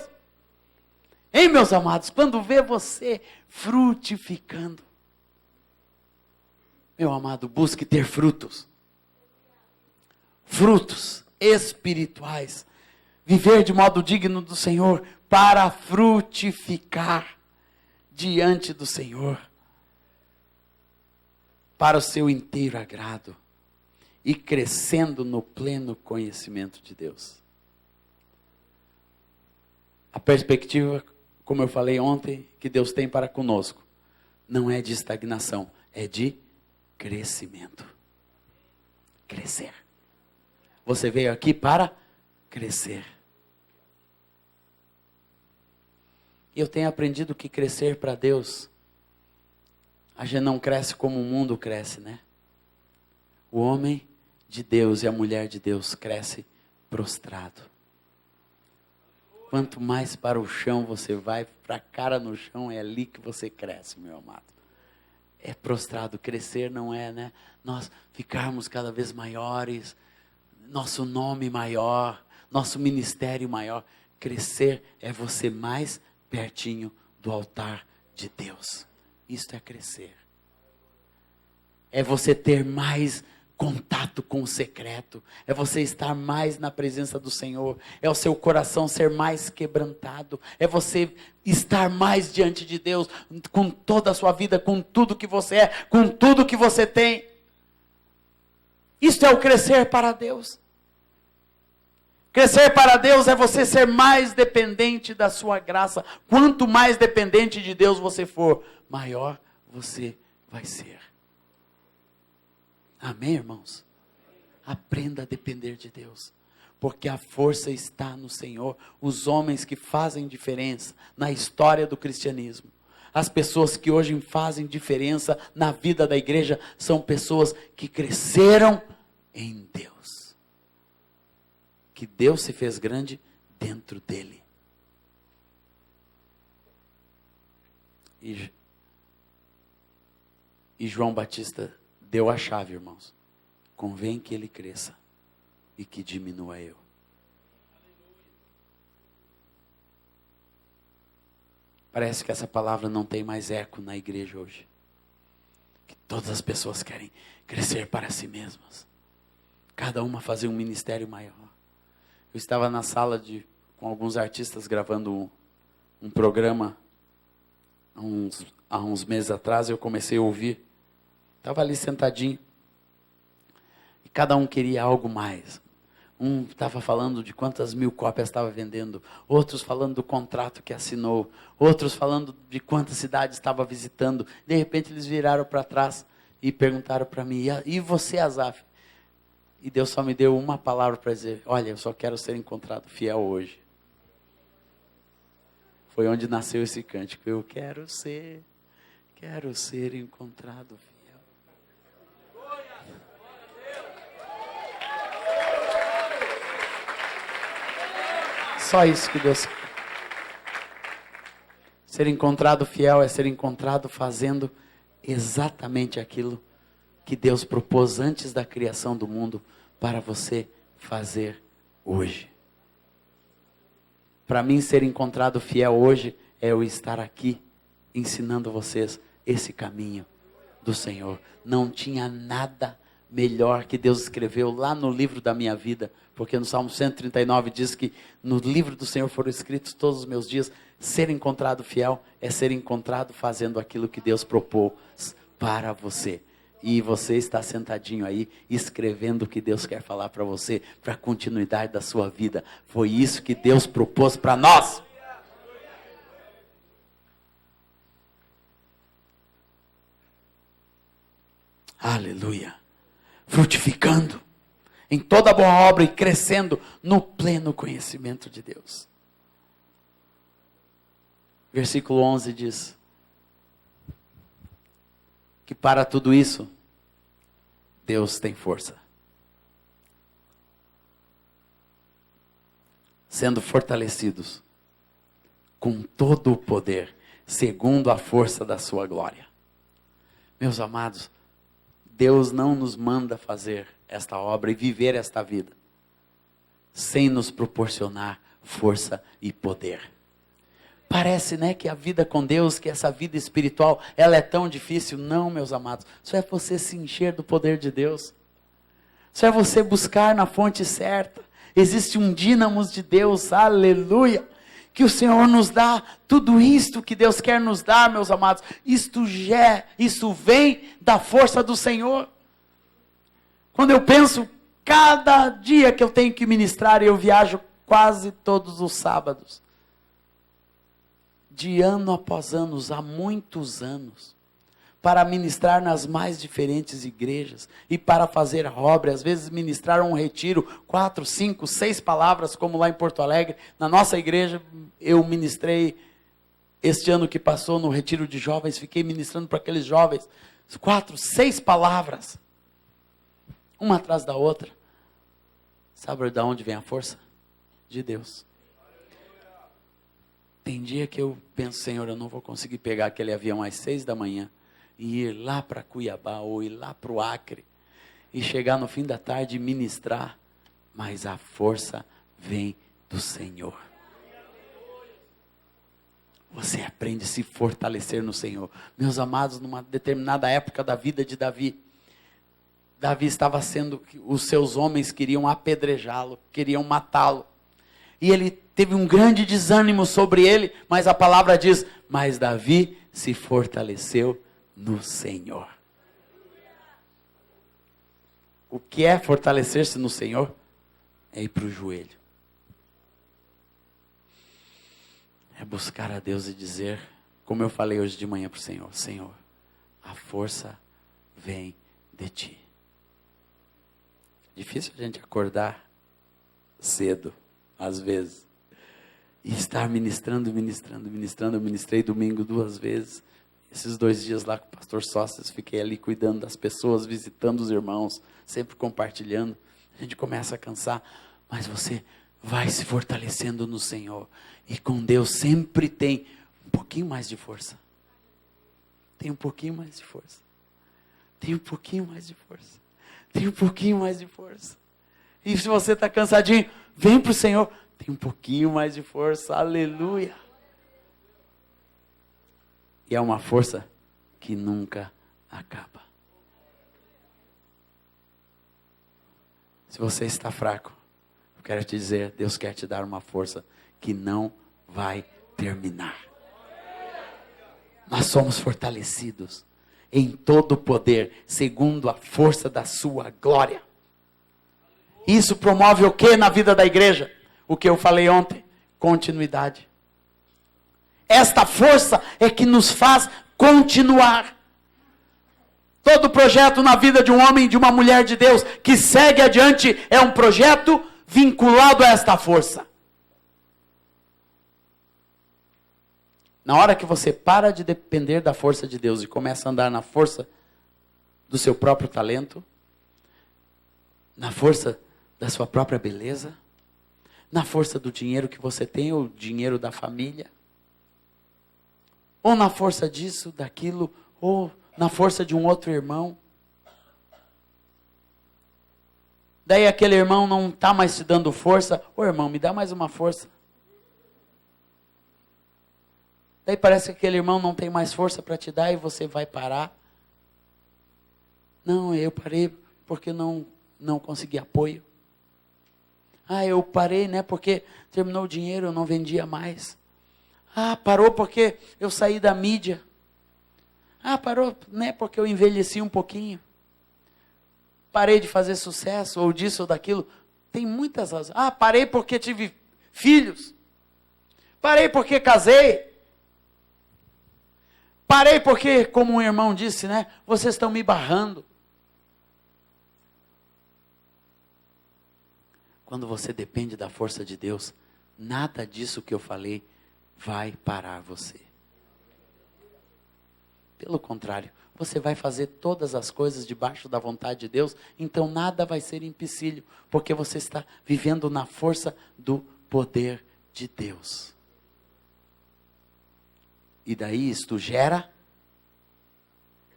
Hein, meus amados, quando vê você frutificando, meu amado, busque ter frutos. Frutos espirituais, viver de modo digno do Senhor, para frutificar diante do Senhor, para o seu inteiro agrado, e crescendo no pleno conhecimento de Deus. A perspectiva, como eu falei ontem, que Deus tem para conosco, não é de estagnação, é de crescimento. Crescer. Você veio aqui para crescer. Eu tenho aprendido que crescer para Deus, a gente não cresce como o mundo cresce, né? O homem de Deus e a mulher de Deus cresce prostrado. Quanto mais para o chão você vai, para a cara no chão, é ali que você cresce, meu amado. É prostrado. Crescer não é, né? Nós ficarmos cada vez maiores, nosso nome maior, nosso ministério maior. Crescer é você mais pertinho do altar de Deus. Isto é crescer. É você ter mais contato com o secreto. É você estar mais na presença do Senhor. É o seu coração ser mais quebrantado. É você estar mais diante de Deus com toda a sua vida, com tudo que você é, com tudo que você tem. Isto é o crescer para Deus. Crescer para Deus é você ser mais dependente da sua graça. Quanto mais dependente de Deus você for, maior você vai ser. Amém, irmãos? Aprenda a depender de Deus, porque a força está no Senhor. Os homens que fazem diferença na história do cristianismo, as pessoas que hoje fazem diferença na vida da igreja, são pessoas que cresceram em Deus. Que Deus se fez grande dentro dele. E João Batista deu a chave, irmãos. Convém que ele cresça e que diminua eu. Parece que essa palavra não tem mais eco na igreja hoje. Que todas as pessoas querem crescer para si mesmas. Cada uma fazer um ministério maior. Eu estava na sala com alguns artistas gravando um programa há uns meses atrás. Eu comecei a ouvir. Estava ali sentadinho. E cada um queria algo mais. Um estava falando de quantas 1000 cópias estava vendendo. Outros falando do contrato que assinou. Outros falando de quantas cidades estava visitando. De repente eles viraram para trás e perguntaram para mim: e você, Asaf? E Deus só me deu uma palavra para dizer: olha, eu só quero ser encontrado fiel hoje. Foi onde nasceu esse cântico. Eu quero ser encontrado fiel. Só isso que Deus quer. Ser encontrado fiel é ser encontrado fazendo exatamente aquilo que Deus propôs antes da criação do mundo para você fazer hoje. Para mim, ser encontrado fiel hoje é eu estar aqui ensinando vocês esse caminho do Senhor. Não tinha nada melhor que Deus escreveu lá no livro da minha vida, porque no Salmo 139 diz que no livro do Senhor foram escritos todos os meus dias. Ser encontrado fiel é ser encontrado fazendo aquilo que Deus propôs para você. E você está sentadinho aí, escrevendo o que Deus quer falar para você, para a continuidade da sua vida. Foi isso que Deus propôs para nós. Aleluia. Frutificando em toda boa obra e crescendo no pleno conhecimento de Deus. Versículo 11 diz que para tudo isso, Deus tem força. Sendo fortalecidos com todo o poder, segundo a força da sua glória. Meus amados, Deus não nos manda fazer esta obra e viver esta vida sem nos proporcionar força e poder. Parece, né, que a vida com Deus, que essa vida espiritual, ela é tão difícil. Não, meus amados. Isso é você se encher do poder de Deus. Isso é você buscar na fonte certa. Existe um dínamo de Deus, aleluia, que o Senhor nos dá. Tudo isto que Deus quer nos dar, meus amados, isso vem da força do Senhor. Quando eu penso, cada dia que eu tenho que ministrar, eu viajo quase todos os sábados. De ano após ano, há muitos anos, para ministrar nas mais diferentes igrejas, e para fazer a obra, às vezes ministrar um retiro, 4, 5, 6 palavras, como lá em Porto Alegre, na nossa igreja, eu ministrei, este ano que passou no retiro de jovens, fiquei ministrando para aqueles jovens, 4, 6 palavras, uma atrás da outra. Sabe de onde vem a força? De Deus. Tem dia que eu penso, Senhor, eu não vou conseguir pegar aquele avião às 6 da manhã e ir lá para Cuiabá ou ir lá para o Acre e chegar no fim da tarde e ministrar, mas a força vem do Senhor. Você aprende a se fortalecer no Senhor. Meus amados, numa determinada época da vida de Davi, Davi estava sendo, os seus homens queriam apedrejá-lo, queriam matá-lo. E ele teve um grande desânimo sobre ele, mas a palavra diz, mas Davi se fortaleceu no Senhor. O que é fortalecer-se no Senhor? É ir para o joelho. É buscar a Deus e dizer, como eu falei hoje de manhã para o Senhor, Senhor, a força vem de Ti. Difícil a gente acordar cedo, às vezes, e estar ministrando. Eu ministrei domingo 2 vezes. Esses 2 dias lá com o pastor Sócrates, fiquei ali cuidando das pessoas, visitando os irmãos, sempre compartilhando. A gente começa a cansar, mas você vai se fortalecendo no Senhor. E com Deus sempre tem um pouquinho mais de força. Tem um pouquinho mais de força. Tem um pouquinho mais de força. Tem um pouquinho mais de força. E se você está cansadinho, vem para o Senhor. Tem um pouquinho mais de força. Aleluia. E é uma força que nunca acaba. Se você está fraco, eu quero te dizer, Deus quer te dar uma força que não vai terminar. Nós somos fortalecidos em todo o poder, segundo a força da sua glória. Isso promove o que na vida da igreja? O que eu falei ontem, continuidade. Esta força é que nos faz continuar. Todo projeto na vida de um homem e de uma mulher de Deus que segue adiante é um projeto vinculado a esta força. Na hora que você para de depender da força de Deus e começa a andar na força do seu próprio talento, na força da sua própria beleza, na força do dinheiro que você tem, ou dinheiro da família, ou na força disso, daquilo, ou na força de um outro irmão. Daí aquele irmão não está mais te dando força. Ô irmão, me dá mais uma força. Daí parece que aquele irmão não tem mais força para te dar e você vai parar. Não, eu parei porque não consegui apoio. Ah, eu parei, né, porque terminou o dinheiro, eu não vendia mais. Ah, parou porque eu saí da mídia. Ah, parou, né, porque eu envelheci um pouquinho. Parei de fazer sucesso, ou disso ou daquilo. Tem muitas razões. Ah, parei porque tive filhos. Parei porque casei. Parei porque, como um irmão disse, né, vocês estão me barrando. Quando você depende da força de Deus, nada disso que eu falei vai parar você. Pelo contrário, você vai fazer todas as coisas debaixo da vontade de Deus, então nada vai ser empecilho, porque você está vivendo na força do poder de Deus. E daí isto gera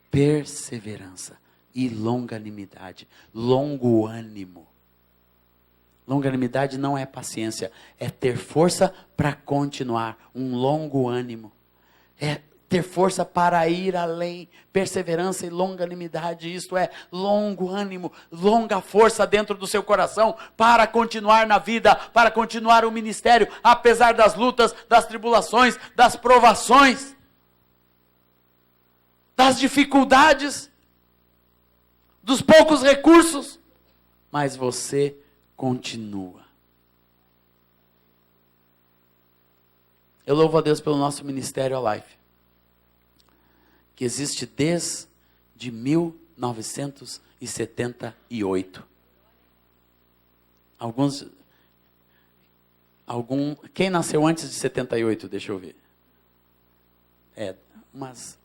perseverança e longanimidade, longo ânimo. Longanimidade não é paciência, é ter força para continuar, um longo ânimo. É ter força para ir além, perseverança e longanimidade, isto é, longo ânimo, longa força dentro do seu coração, para continuar na vida, para continuar o ministério, apesar das lutas, das tribulações, das provações, das dificuldades, dos poucos recursos, mas você continua. Eu louvo a Deus pelo nosso ministério Alive, que existe desde 1978. Quem nasceu antes de 78? Deixa eu ver. Umas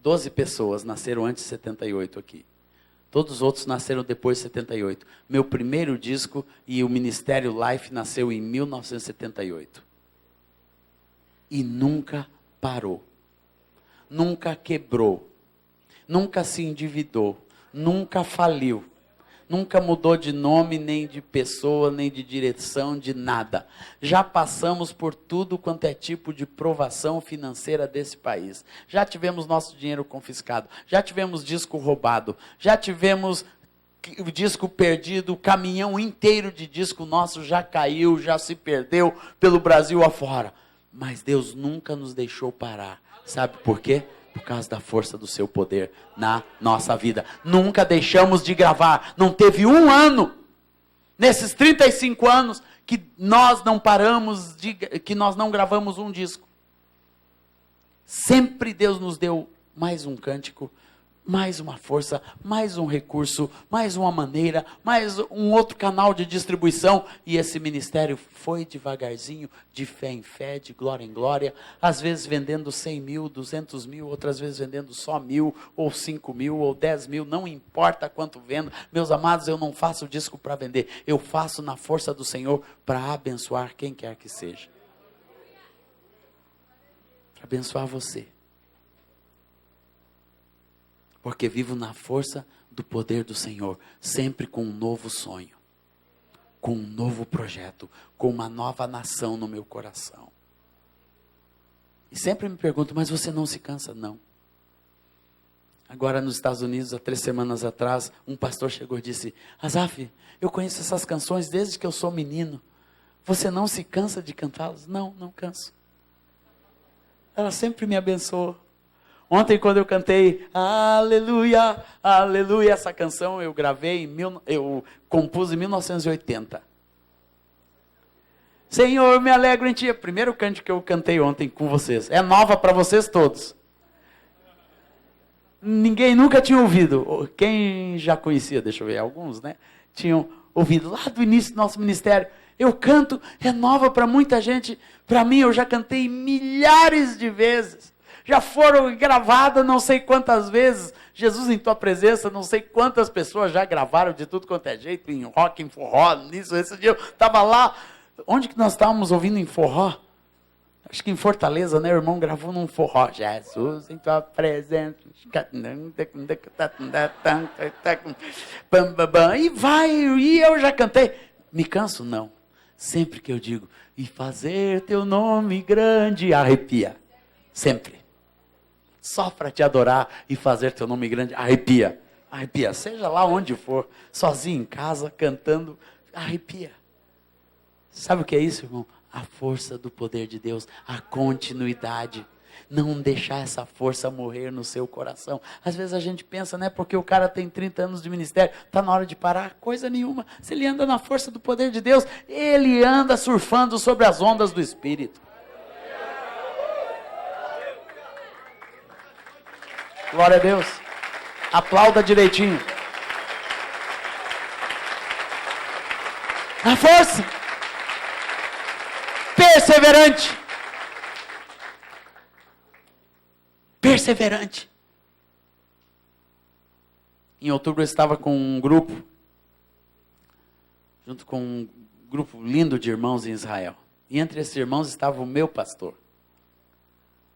12 pessoas nasceram antes de 78 aqui. Todos os outros nasceram depois de 78. Meu primeiro disco e o Ministério Life nasceu em 1978. e nunca parou, nunca quebrou, nunca se endividou, nunca faliu, nunca mudou de nome, nem de pessoa, nem de direção, de nada. Já passamos por tudo quanto é tipo de provação financeira desse país. Já tivemos nosso dinheiro confiscado, já tivemos disco roubado, já tivemos o disco perdido, o caminhão inteiro de disco nosso já caiu, já se perdeu pelo Brasil afora. Mas Deus nunca nos deixou parar. Sabe por quê? Por causa da força do seu poder na nossa vida. Nunca deixamos de gravar. Não teve um ano, nesses 35 anos, que nós não paramos, que nós não gravamos um disco. Sempre Deus nos deu mais um cântico, mais uma força, mais um recurso, mais uma maneira, mais um outro canal de distribuição. E esse ministério foi devagarzinho, de fé em fé, de glória em glória, às vezes vendendo 100 mil, 200 mil, outras vezes vendendo só 1.000, ou 5 mil, ou 10 mil, não importa quanto vendo. Meus amados, eu não faço disco para vender, eu faço na força do Senhor para abençoar quem quer que seja. Para abençoar você. Porque vivo na força do poder do Senhor, sempre com um novo sonho, com um novo projeto, com uma nova nação no meu coração. E sempre me pergunto, mas você não se cansa? Não. Agora nos Estados Unidos, há 3 semanas atrás, um pastor chegou e disse, Azaf, eu conheço essas canções desde que eu sou menino. Você não se cansa de cantá-las? Não, não canso. Ela sempre me abençoou. Ontem, quando eu cantei Aleluia, Aleluia, essa canção eu gravei, eu compus em 1980. Senhor, me alegro em ti. É o primeiro cântico que eu cantei ontem com vocês. É nova para vocês todos. Ninguém nunca tinha ouvido. Quem já conhecia, deixa eu ver, alguns, né? Tinham ouvido lá do início do nosso ministério. Eu canto, é nova para muita gente. Para mim, eu já cantei milhares de vezes. Já foram gravadas não sei quantas vezes. Jesus em tua presença, não sei quantas pessoas já gravaram de tudo quanto é jeito, em rock, em forró, nisso, esse dia eu estava lá. Onde que nós estávamos ouvindo em forró? Acho que em Fortaleza, né? O irmão gravou num forró. Jesus em tua presença. E vai, e eu já cantei. Me canso? Não. Sempre que eu digo, e fazer teu nome grande, arrepia. Sempre. Só para te adorar e fazer teu nome grande, arrepia. Arrepia, seja lá onde for, sozinho em casa, cantando, arrepia. Sabe o que é isso, irmão? A força do poder de Deus, a continuidade. Não deixar essa força morrer no seu coração. Às vezes a gente pensa, né, porque o cara tem 30 anos de ministério, está na hora de parar, coisa nenhuma. Se ele anda na força do poder de Deus, ele anda surfando sobre as ondas do Espírito. Glória a Deus. Aplauda direitinho. A força. Perseverante. Perseverante. Em outubro eu estava com um grupo, junto com um grupo lindo de irmãos em Israel. E entre esses irmãos estava o meu pastor,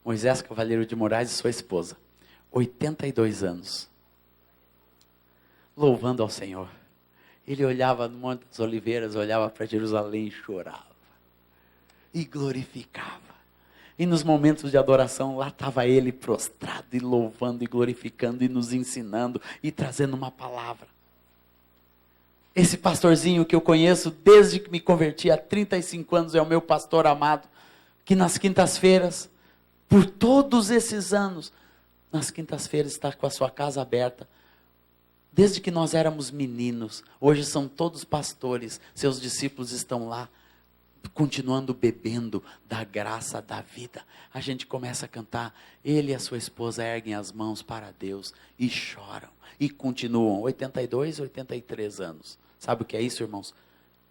Moisés Cavalheiro de Moraes, e sua esposa. 82 anos, louvando ao Senhor. Ele olhava no Monte das Oliveiras, olhava para Jerusalém e chorava, e glorificava. E nos momentos de adoração, lá estava ele prostrado, e louvando, e glorificando, e nos ensinando, e trazendo uma palavra. Esse pastorzinho que eu conheço, desde que me converti há 35 anos, é o meu pastor amado, que nas quintas-feiras, por todos esses anos, nas quintas-feiras está com a sua casa aberta. Desde que nós éramos meninos, hoje são todos pastores, seus discípulos estão lá, continuando bebendo da graça da vida. A gente começa a cantar, ele e a sua esposa erguem as mãos para Deus e choram, e continuam, 82, 83 anos. Sabe o que é isso, irmãos?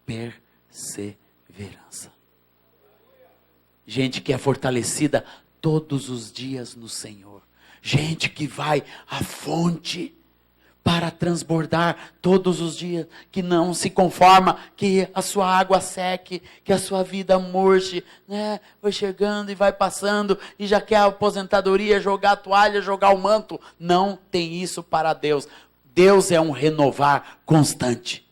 Perseverança. Gente que é fortalecida todos os dias no Senhor. Gente que vai à fonte, para transbordar todos os dias, que não se conforma, que a sua água seque, que a sua vida murche, né? Vai chegando e vai passando, e já quer a aposentadoria, jogar a toalha, jogar o manto. Não tem isso para Deus. Deus é um renovar constante.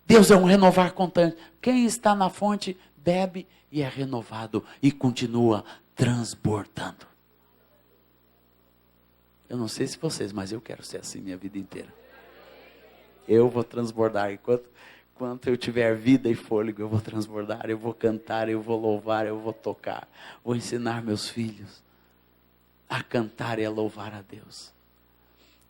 Deus é um renovar constante. Quem está na fonte, bebe e é renovado, e continua transbordando. Eu não sei se vocês, mas eu quero ser assim minha vida inteira. Eu vou transbordar. Enquanto eu tiver vida e fôlego, eu vou transbordar. Eu vou cantar, eu vou louvar, eu vou tocar. Vou ensinar meus filhos a cantar e a louvar a Deus.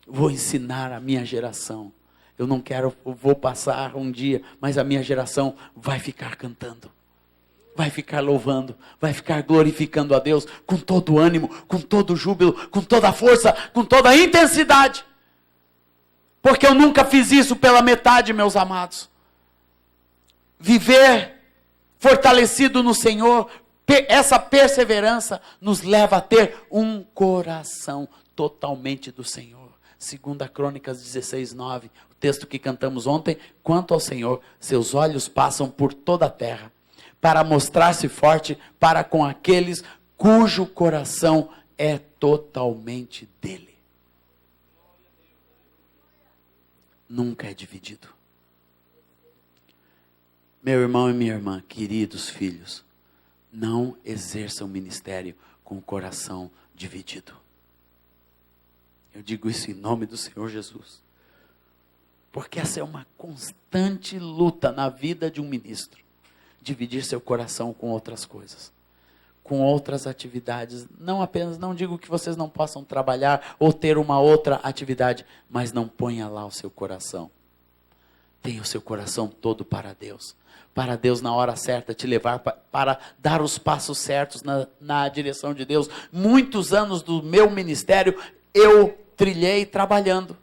Vou ensinar a minha geração. Eu não quero, vou passar um dia, mas a minha geração vai ficar cantando. Vai ficar louvando, vai ficar glorificando a Deus com todo o ânimo, com todo o júbilo, com toda a força, com toda a intensidade. Porque eu nunca fiz isso pela metade, meus amados. Viver fortalecido no Senhor, essa perseverança nos leva a ter um coração totalmente do Senhor. 2 Crônicas 16:9, o texto que cantamos ontem. Quanto ao Senhor, seus olhos passam por toda a terra, para mostrar-se forte para com aqueles cujo coração é totalmente dele. Nunca é dividido. Meu irmão e minha irmã, queridos filhos, não exerçam o ministério com o coração dividido. Eu digo isso em nome do Senhor Jesus. Porque essa é uma constante luta na vida de um ministro. Dividir seu coração com outras coisas, com outras atividades. Não digo que vocês não possam trabalhar ou ter uma outra atividade, mas não ponha lá o seu coração. Tenha o seu coração todo para Deus. Para Deus na hora certa te levar para dar os passos certos na direção de Deus. Muitos anos do meu ministério eu trilhei trabalhando.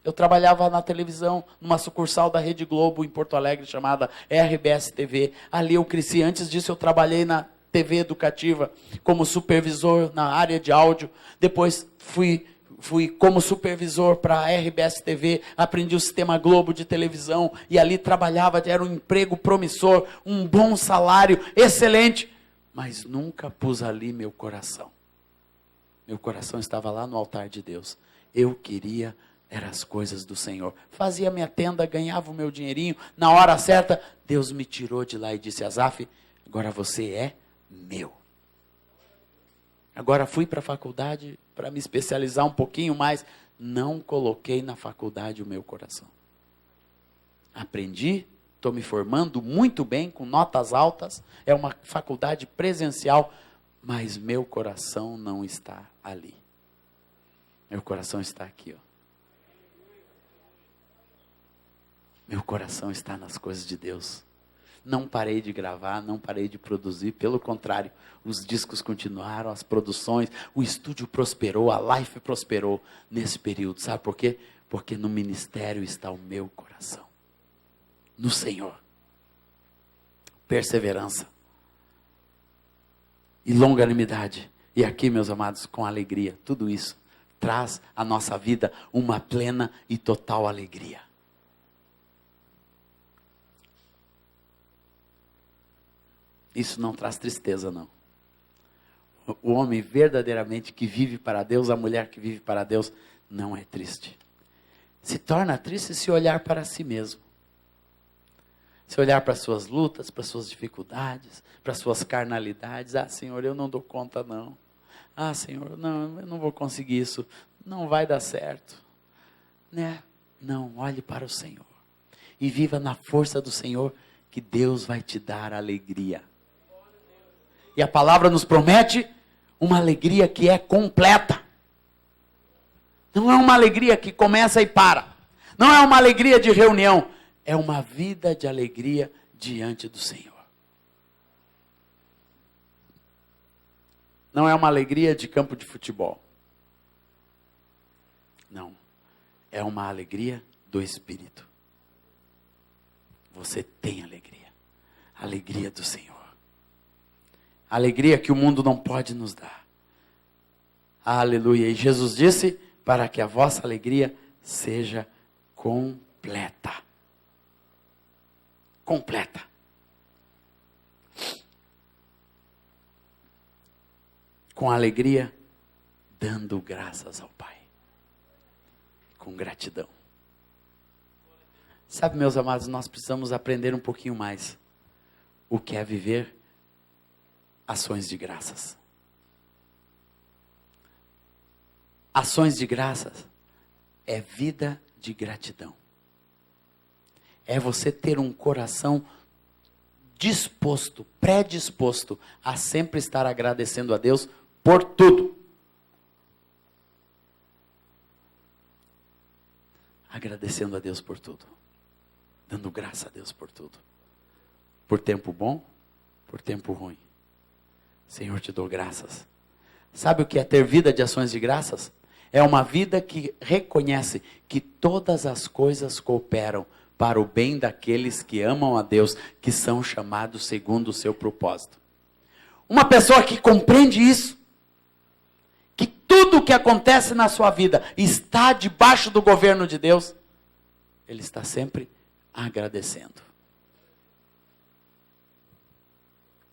Eu trabalhava na televisão, numa sucursal da Rede Globo em Porto Alegre, chamada RBS TV. Ali eu cresci. Antes disso eu trabalhei na TV educativa, como supervisor na área de áudio. Depois fui como supervisor para a RBS TV, aprendi o sistema Globo de televisão, e ali trabalhava, era um emprego promissor, um bom salário, excelente. Mas nunca pus ali meu coração. Meu coração estava lá no altar de Deus. Eu queria eram as coisas do Senhor. Fazia minha tenda, ganhava o meu dinheirinho. Na hora certa, Deus me tirou de lá e disse: Azaf, agora você é meu. Agora fui para a faculdade para me especializar um pouquinho mais. Não coloquei na faculdade o meu coração. Aprendi, estou me formando muito bem, com notas altas. É uma faculdade presencial, mas meu coração não está ali. Meu coração está aqui, ó. Meu coração está nas coisas de Deus. Não parei de gravar, não parei de produzir. Pelo contrário, os discos continuaram, as produções, o estúdio prosperou, a Life prosperou nesse período. Sabe por quê? Porque no ministério está o meu coração. No Senhor. Perseverança. E longanimidade. E aqui, meus amados, com alegria. Tudo isso traz à nossa vida uma plena e total alegria. Isso não traz tristeza, não. O homem verdadeiramente que vive para Deus, a mulher que vive para Deus, não é triste. Se torna triste se olhar para si mesmo. Se olhar para as suas lutas, para as suas dificuldades, para as suas carnalidades. Ah, Senhor, eu não dou conta, não. Ah, Senhor, não, eu não vou conseguir isso. Não vai dar certo. Né? Não, olhe para o Senhor. E viva na força do Senhor, que Deus vai te dar alegria. E a palavra nos promete uma alegria que é completa. Não é uma alegria que começa e para. Não é uma alegria de reunião. É uma vida de alegria diante do Senhor. Não é uma alegria de campo de futebol. Não. É uma alegria do Espírito. Você tem alegria. Alegria do Senhor. Alegria que o mundo não pode nos dar. Aleluia. E Jesus disse: para que a vossa alegria seja completa. Completa. Com alegria, dando graças ao Pai. Com gratidão. Sabe, meus amados, nós precisamos aprender um pouquinho mais o que é viver ações de graças. Ações de graças é vida de gratidão. É você ter um coração disposto, predisposto a sempre estar agradecendo a Deus por tudo. Agradecendo a Deus por tudo. Dando graça a Deus por tudo. Por tempo bom, por tempo ruim. Senhor, te dou graças. Sabe o que é ter vida de ações de graças? É uma vida que reconhece que todas as coisas cooperam para o bem daqueles que amam a Deus, que são chamados segundo o seu propósito. Uma pessoa que compreende isso, que tudo o que acontece na sua vida está debaixo do governo de Deus, ele está sempre agradecendo.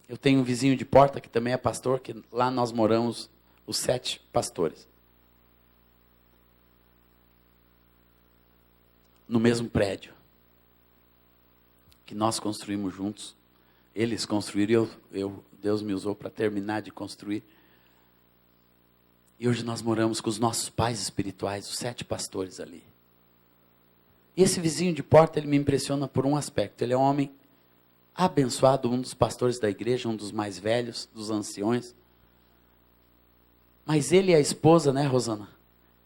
Eu tenho um vizinho de porta que também é pastor, que lá nós moramos os 7 pastores. No mesmo prédio. Que nós construímos juntos. Eles construíram e Deus me usou para terminar de construir. E hoje nós moramos com os nossos pais espirituais, os 7 pastores ali. E esse vizinho de porta, ele me impressiona por um aspecto. Ele é um homem abençoado, um dos pastores da igreja, um dos mais velhos, dos anciões. Mas ele e a esposa, né, Rosana,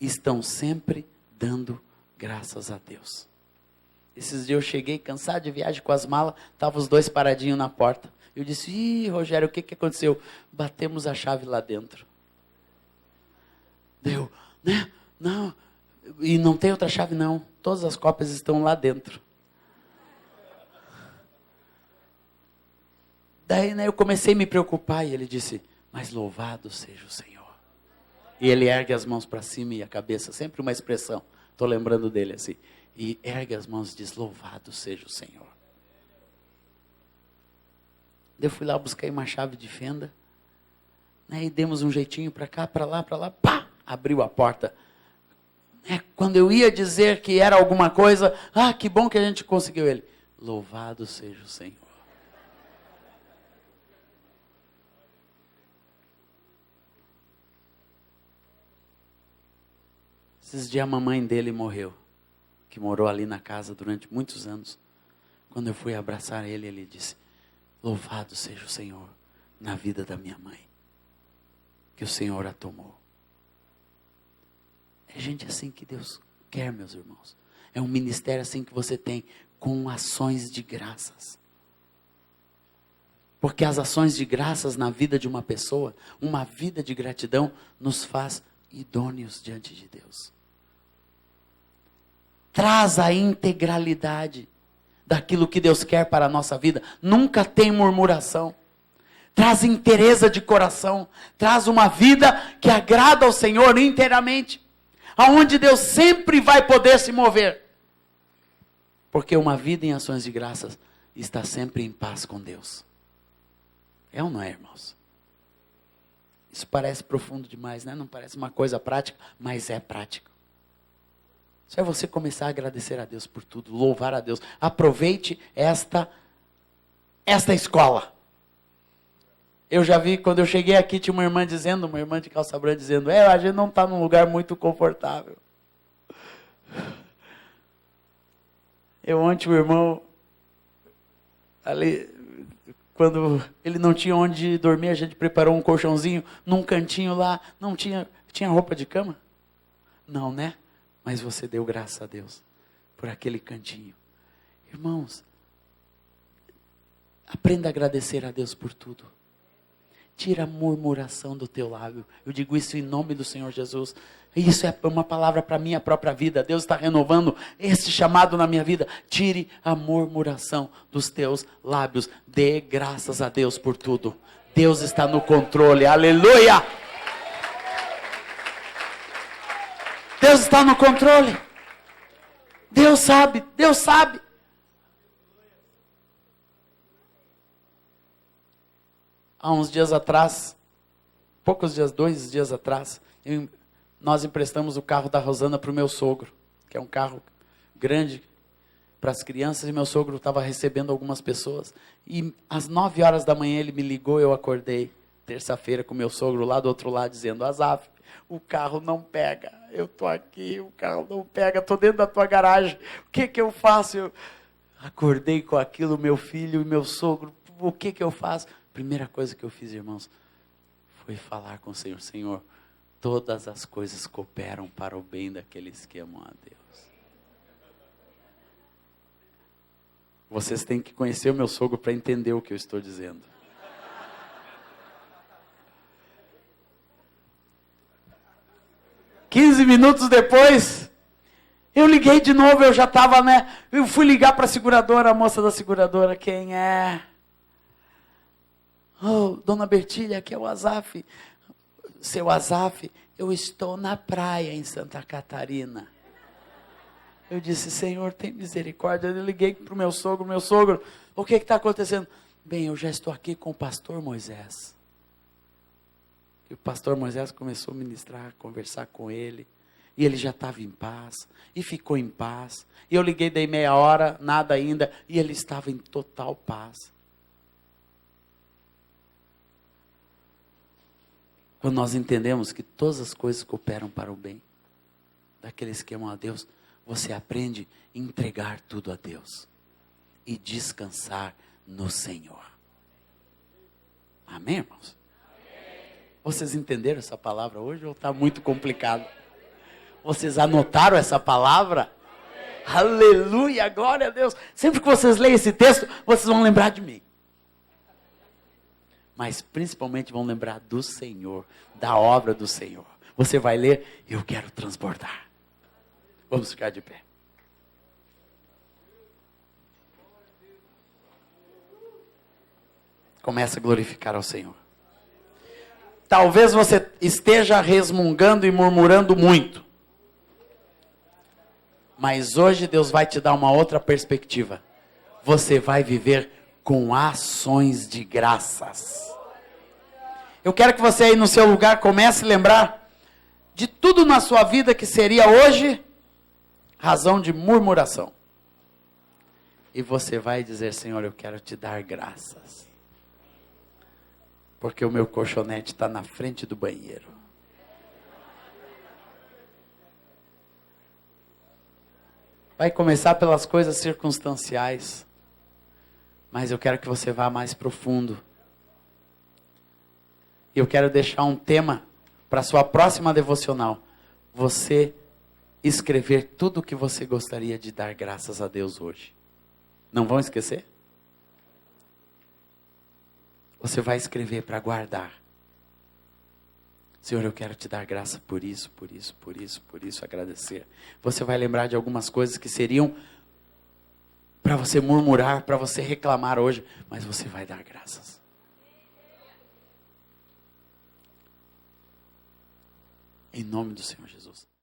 estão sempre dando graças a Deus. Esses dias eu cheguei cansado de viagem com as malas, estavam os 2 paradinhos na porta. Eu disse, ih, Rogério, o que aconteceu? Batemos a chave lá dentro. Deu, né? Não, e não tem outra chave não, todas as cópias estão lá dentro. Daí, né, eu comecei a me preocupar e ele disse, mas louvado seja o Senhor. E ele ergue as mãos para cima e a cabeça, sempre uma expressão, estou lembrando dele assim, e ergue as mãos e diz, louvado seja o Senhor. Eu fui lá, busquei uma chave de fenda, né, e demos um jeitinho para cá, para lá, pá, abriu a porta. Quando eu ia dizer que era alguma coisa, que bom que a gente conseguiu ele. Louvado seja o Senhor. Esses dias a mamãe dele morreu, que morou ali na casa durante muitos anos. Quando eu fui abraçar ele, ele disse, louvado seja o Senhor na vida da minha mãe, que o Senhor a tomou. É gente assim que Deus quer, meus irmãos. É um ministério assim que você tem, com ações de graças. Porque as ações de graças na vida de uma pessoa, uma vida de gratidão, nos faz idôneos diante de Deus. Traz a integralidade daquilo que Deus quer para a nossa vida. Nunca tem murmuração. Traz inteireza de coração. Traz uma vida que agrada ao Senhor inteiramente. Aonde Deus sempre vai poder se mover. Porque uma vida em ações de graças está sempre em paz com Deus. É ou não é, irmãos? Isso parece profundo demais, né? Não parece uma coisa prática, mas é prático. Isso é você começar a agradecer a Deus por tudo, louvar a Deus. Aproveite esta escola. Eu já vi, quando eu cheguei aqui, tinha uma irmã de calça branca dizendo, a gente não está num lugar muito confortável. Ontem o irmão, ali, quando ele não tinha onde dormir, a gente preparou um colchãozinho num cantinho lá, não tinha roupa de cama? Não, né? Mas você deu graças a Deus por aquele cantinho. Irmãos, aprenda a agradecer a Deus por tudo. Tira a murmuração do teu lábio. Eu digo isso em nome do Senhor Jesus. Isso é uma palavra para a minha própria vida. Deus está renovando esse chamado na minha vida. Tire a murmuração dos teus lábios. Dê graças a Deus por tudo. Deus está no controle. Aleluia! Deus está no controle. Deus sabe, Deus sabe. Há uns dias atrás, poucos dias, 2 dias atrás, nós emprestamos o carro da Rosana para o meu sogro, que é um carro grande para as crianças, e meu sogro estava recebendo algumas pessoas. E às 9 horas da manhã ele me ligou, eu acordei, terça-feira, com meu sogro lá do outro lado, dizendo: Azaf, o carro não pega, eu estou aqui, o carro não pega, estou dentro da tua garagem, o que eu faço? Eu acordei com aquilo, meu filho e meu sogro, o que eu faço? Primeira coisa que eu fiz, irmãos, foi falar com o Senhor: Senhor, todas as coisas cooperam para o bem daqueles que amam a Deus. Vocês têm que conhecer o meu sogro para entender o que eu estou dizendo. Quinze minutos depois, eu liguei de novo, eu já estava, eu fui ligar para a seguradora, a moça da seguradora: quem é? Oh, dona Bertília, aqui é o Azaf. Seu Azaf, eu estou na praia em Santa Catarina. Eu disse: Senhor, tem misericórdia. Eu liguei para o meu sogro, o que está acontecendo? Bem, eu já estou aqui com o pastor Moisés. E o pastor Moisés começou a ministrar, a conversar com ele. E ele já estava em paz, e ficou em paz. E eu liguei, dei meia hora, nada ainda, e ele estava em total paz. Quando nós entendemos que todas as coisas cooperam para o bem daqueles que amam a Deus, você aprende a entregar tudo a Deus e descansar no Senhor. Amém, irmãos? Amém. Vocês entenderam essa palavra hoje ou está muito complicado? Vocês anotaram essa palavra? Amém. Aleluia, glória a Deus. Sempre que vocês leem esse texto, vocês vão lembrar de mim. Mas principalmente vão lembrar do Senhor, da obra do Senhor. Você vai ler: eu quero transbordar. Vamos ficar de pé. Começa a glorificar ao Senhor. Talvez você esteja resmungando e murmurando muito. Mas hoje Deus vai te dar uma outra perspectiva. Você vai viver com ações de graças. Eu quero que você aí no seu lugar comece a lembrar de tudo na sua vida que seria hoje razão de murmuração. E você vai dizer: Senhor, eu quero te dar graças. Porque o meu colchonete está na frente do banheiro. Vai começar pelas coisas circunstanciais. Mas eu quero que você vá mais profundo. E eu quero deixar um tema para a sua próxima devocional. Você escrever tudo o que você gostaria de dar graças a Deus hoje. Não vão esquecer? Você vai escrever para guardar. Senhor, eu quero te dar graça por isso, por isso, por isso, por isso, agradecer. Você vai lembrar de algumas coisas que seriam para você murmurar, para você reclamar hoje, mas você vai dar graças. Em nome do Senhor Jesus.